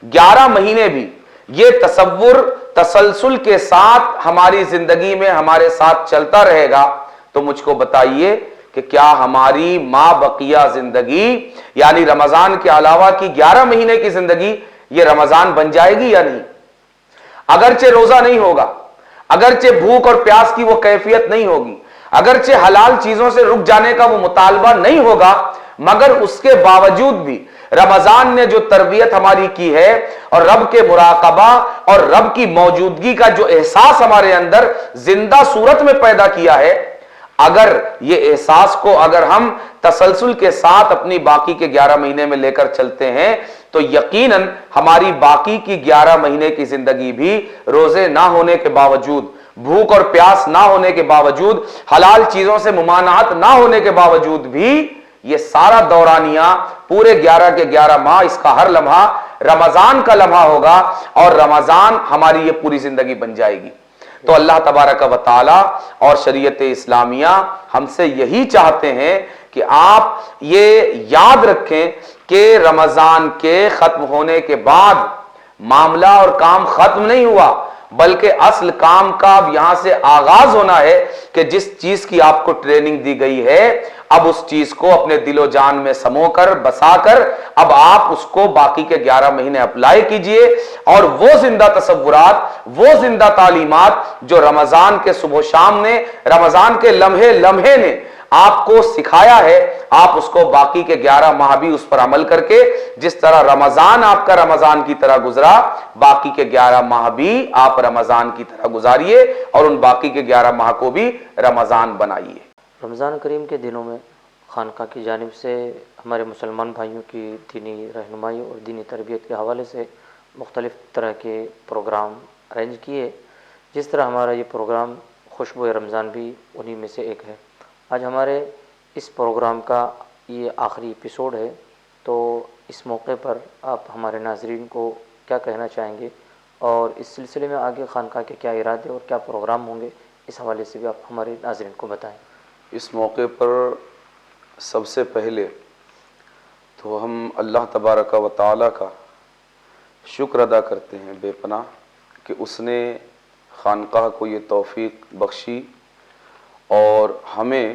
B: 11 مہینے بھی یہ تصور تسلسل کے ساتھ ہماری زندگی میں ہمارے ساتھ چلتا رہے گا, تو مجھ کو بتائیے کہ کیا ہماری ما بقیہ زندگی, یعنی رمضان کے علاوہ کی 11 مہینے کی زندگی, یہ رمضان بن جائے گی یا نہیں؟ اگرچہ روزہ نہیں ہوگا, اگرچہ بھوک اور پیاس کی وہ کیفیت نہیں ہوگی, اگرچہ حلال چیزوں سے رک جانے کا وہ مطالبہ نہیں ہوگا, مگر اس کے باوجود بھی رمضان نے جو تربیت ہماری کی ہے اور رب کے مراقبہ اور رب کی موجودگی کا جو احساس ہمارے اندر زندہ صورت میں پیدا کیا ہے, اگر یہ احساس کو اگر ہم تسلسل کے ساتھ اپنی باقی کے 11 مہینے میں لے کر چلتے ہیں تو یقیناً ہماری باقی کی 11 مہینے کی زندگی بھی روزے نہ ہونے کے باوجود, بھوک اور پیاس نہ ہونے کے باوجود, حلال چیزوں سے ممانعت نہ ہونے کے باوجود بھی یہ سارا دورانیہ پورے 11 کے 11 ماہ, اس کا ہر لمحہ رمضان کا لمحہ ہوگا اور رمضان ہماری یہ پوری زندگی بن جائے گی. تو اللہ تبارک و تعالی اور شریعت اسلامیہ ہم سے یہی چاہتے ہیں کہ آپ یہ یاد رکھیں کہ رمضان کے ختم ہونے کے بعد معاملہ اور کام ختم نہیں ہوا, بلکہ اصل کام کا اب یہاں سے آغاز ہونا ہے کہ جس چیز کی آپ کو ٹریننگ دی گئی ہے, اب اس چیز کو اپنے دل و جان میں سمو کر بسا کر اب آپ اس کو باقی کے 11 مہینے اپلائی کیجئے, اور وہ زندہ تصورات, وہ زندہ تعلیمات جو رمضان کے صبح و شام نے, رمضان کے لمحے لمحے نے آپ کو سکھایا ہے، آپ اس کو باقی کے 11 ماہ بھی اس پر عمل کر کے، جس طرح رمضان آپ کا رمضان کی طرح گزرا، باقی کے 11 ماہ بھی آپ رمضان کی طرح گزاریے اور ان باقی کے 11 ماہ کو بھی رمضان بنائیے۔
C: رمضان کریم کے دنوں میں خانقاہ کی جانب سے ہمارے مسلمان بھائیوں کی دینی رہنمائی اور دینی تربیت کے حوالے سے مختلف طرح کے پروگرام ارینج کیے، جس طرح ہمارا یہ پروگرام خوشبو رمضان بھی انہی میں سے ایک ہے۔ آج ہمارے اس پروگرام کا یہ آخری ایپیسوڈ ہے، تو اس موقع پر آپ ہمارے ناظرین کو کیا کہنا چاہیں گے، اور اس سلسلے میں آگے خانقاہ کے کیا ارادے اور کیا پروگرام ہوں گے، اس حوالے سے بھی آپ ہمارے ناظرین کو بتائیں۔
B: اس موقع پر سب سے پہلے تو ہم اللہ تبارک و تعالیٰ کا شکر ادا کرتے ہیں بے پناہ کہ اس نے خانقاہ کو یہ توفیق بخشی اور ہمیں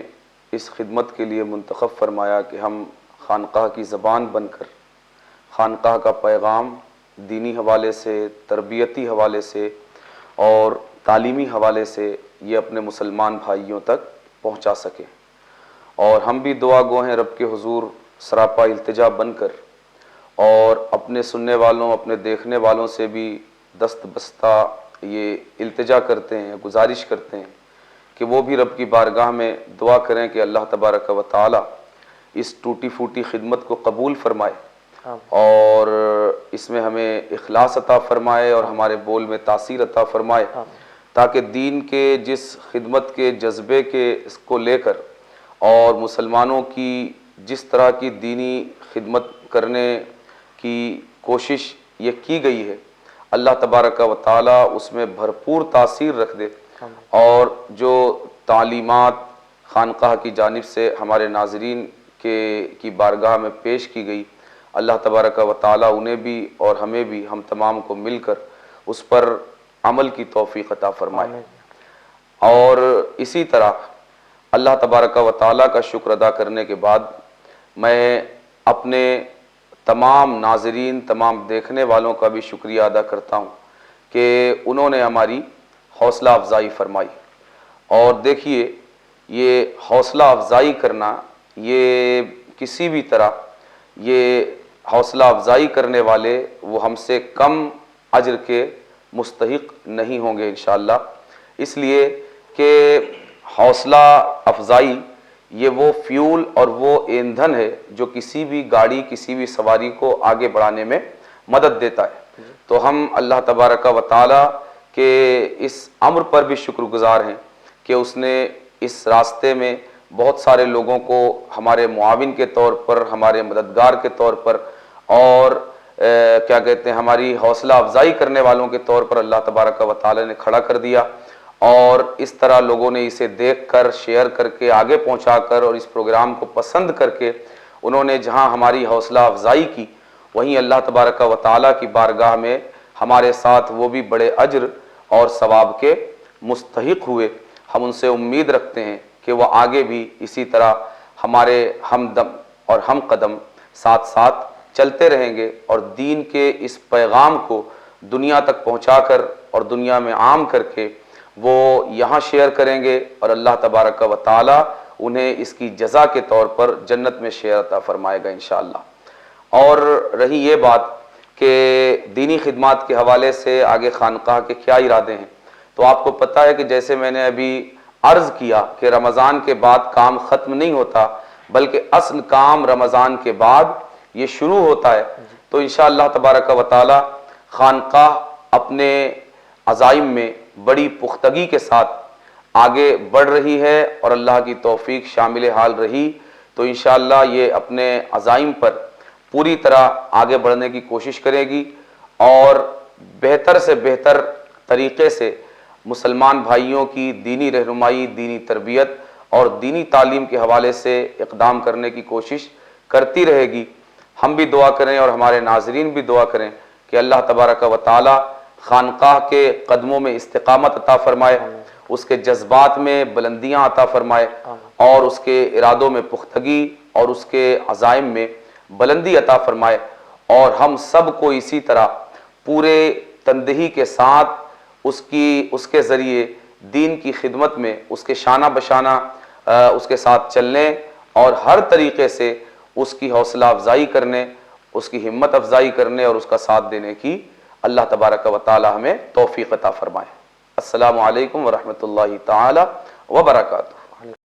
B: اس خدمت کے لیے منتخب فرمایا کہ ہم خانقاہ کی زبان بن کر خانقاہ کا پیغام دینی حوالے سے، تربیتی حوالے سے اور تعلیمی حوالے سے یہ اپنے مسلمان بھائیوں تک پہنچا سکیں، اور ہم بھی دعا گو ہیں رب کے حضور سراپا التجا بن کر، اور اپنے سننے والوں، اپنے دیکھنے والوں سے بھی دست بستہ یہ التجا کرتے ہیں، گزارش کرتے ہیں کہ وہ بھی رب کی بارگاہ میں دعا کریں کہ اللہ تبارک و تعالی اس ٹوٹی پھوٹی خدمت کو قبول فرمائے اور اس میں ہمیں اخلاص عطا فرمائے اور ہمارے بول میں تاثیر عطا فرمائے، تاکہ دین کے جس خدمت کے جذبے کے اس کو لے کر اور مسلمانوں کی جس طرح کی دینی خدمت کرنے کی کوشش یہ کی گئی ہے، اللہ تبارک و تعالی اس میں بھرپور تاثیر رکھ دے، اور جو تعلیمات خانقاہ کی جانب سے ہمارے ناظرین کی بارگاہ میں پیش کی گئی، اللہ تبارک و تعالی انہیں بھی اور ہمیں بھی، ہم تمام کو مل کر اس پر عمل کی توفیق عطا فرمائے۔ اور اسی طرح اللہ تبارک و تعالی کا شکر ادا کرنے کے بعد میں اپنے تمام ناظرین، تمام دیکھنے والوں کا بھی شکریہ ادا کرتا ہوں کہ انہوں نے ہماری حوصلہ افزائی فرمائی۔ اور دیکھیے، یہ حوصلہ افزائی کرنا، یہ کسی بھی طرح یہ حوصلہ افزائی کرنے والے وہ ہم سے کم اجر کے مستحق نہیں ہوں گے انشاءاللہ، اس لیے کہ حوصلہ افزائی یہ وہ فیول اور وہ ایندھن ہے جو کسی بھی گاڑی، کسی بھی سواری کو آگے بڑھانے میں مدد دیتا ہے۔ تو ہم اللہ تبارک و تعالی کے اس امر پر بھی شکر گزار ہیں کہ اس نے اس راستے میں بہت سارے لوگوں کو ہمارے معاون کے طور پر، ہمارے مددگار کے طور پر اور کیا کہتے ہیں ہماری حوصلہ افزائی کرنے والوں کے طور پر اللہ تبارک و تعالی نے کھڑا کر دیا، اور اس طرح لوگوں نے اسے دیکھ کر، شیئر کر کے، آگے پہنچا کر اور اس پروگرام کو پسند کر کے انہوں نے جہاں ہماری حوصلہ افزائی کی، وہیں اللہ تبارک و تعالی کی بارگاہ میں ہمارے ساتھ وہ بھی بڑے اجر اور ثواب کے مستحق ہوئے۔ ہم ان سے امید رکھتے ہیں کہ وہ آگے بھی اسی طرح ہمارے ہمدم اور ہم قدم ساتھ ساتھ چلتے رہیں گے، اور دین کے اس پیغام کو دنیا تک پہنچا کر اور دنیا میں عام کر کے وہ یہاں شیئر کریں گے، اور اللہ تبارک و تعالی انہیں اس کی جزا کے طور پر جنت میں شیئر عطا فرمائے گا انشاءاللہ۔ اور رہی یہ بات کہ دینی خدمات کے حوالے سے آگے خانقاہ کے کیا ارادے ہیں، تو آپ کو پتہ ہے کہ جیسے میں نے ابھی عرض کیا کہ رمضان کے بعد کام ختم نہیں ہوتا، بلکہ اصل کام رمضان کے بعد یہ شروع ہوتا ہے۔ تو انشاءاللہ تبارک و تعالی خانقاہ اپنے عزائم میں بڑی پختگی کے ساتھ آگے بڑھ رہی ہے، اور اللہ کی توفیق شامل حال رہی تو انشاءاللہ یہ اپنے عزائم پر پوری طرح آگے بڑھنے کی کوشش کرے گی، اور بہتر سے بہتر طریقے سے مسلمان بھائیوں کی دینی رہنمائی، دینی تربیت اور دینی تعلیم کے حوالے سے اقدام کرنے کی کوشش کرتی رہے گی۔ ہم بھی دعا کریں اور ہمارے ناظرین بھی دعا کریں کہ اللہ تبارک و تعالی خانقاہ کے قدموں میں استقامت عطا فرمائے، اس کے جذبات میں بلندیاں عطا فرمائے، اور اس کے ارادوں میں پختگی اور اس کے عزائم میں بلندی عطا فرمائے، اور ہم سب کو اسی طرح پورے تندہی کے ساتھ اس کے ذریعے دین کی خدمت میں اس کے شانہ بشانہ اس کے ساتھ چلنے اور ہر طریقے سے اس کی حوصلہ افزائی کرنے، اس کی ہمت افزائی کرنے اور اس کا ساتھ دینے کی اللہ تبارک و تعالی ہمیں توفیق عطا فرمائے۔ السلام علیکم ورحمۃ اللہ تعالی وبرکاتہ۔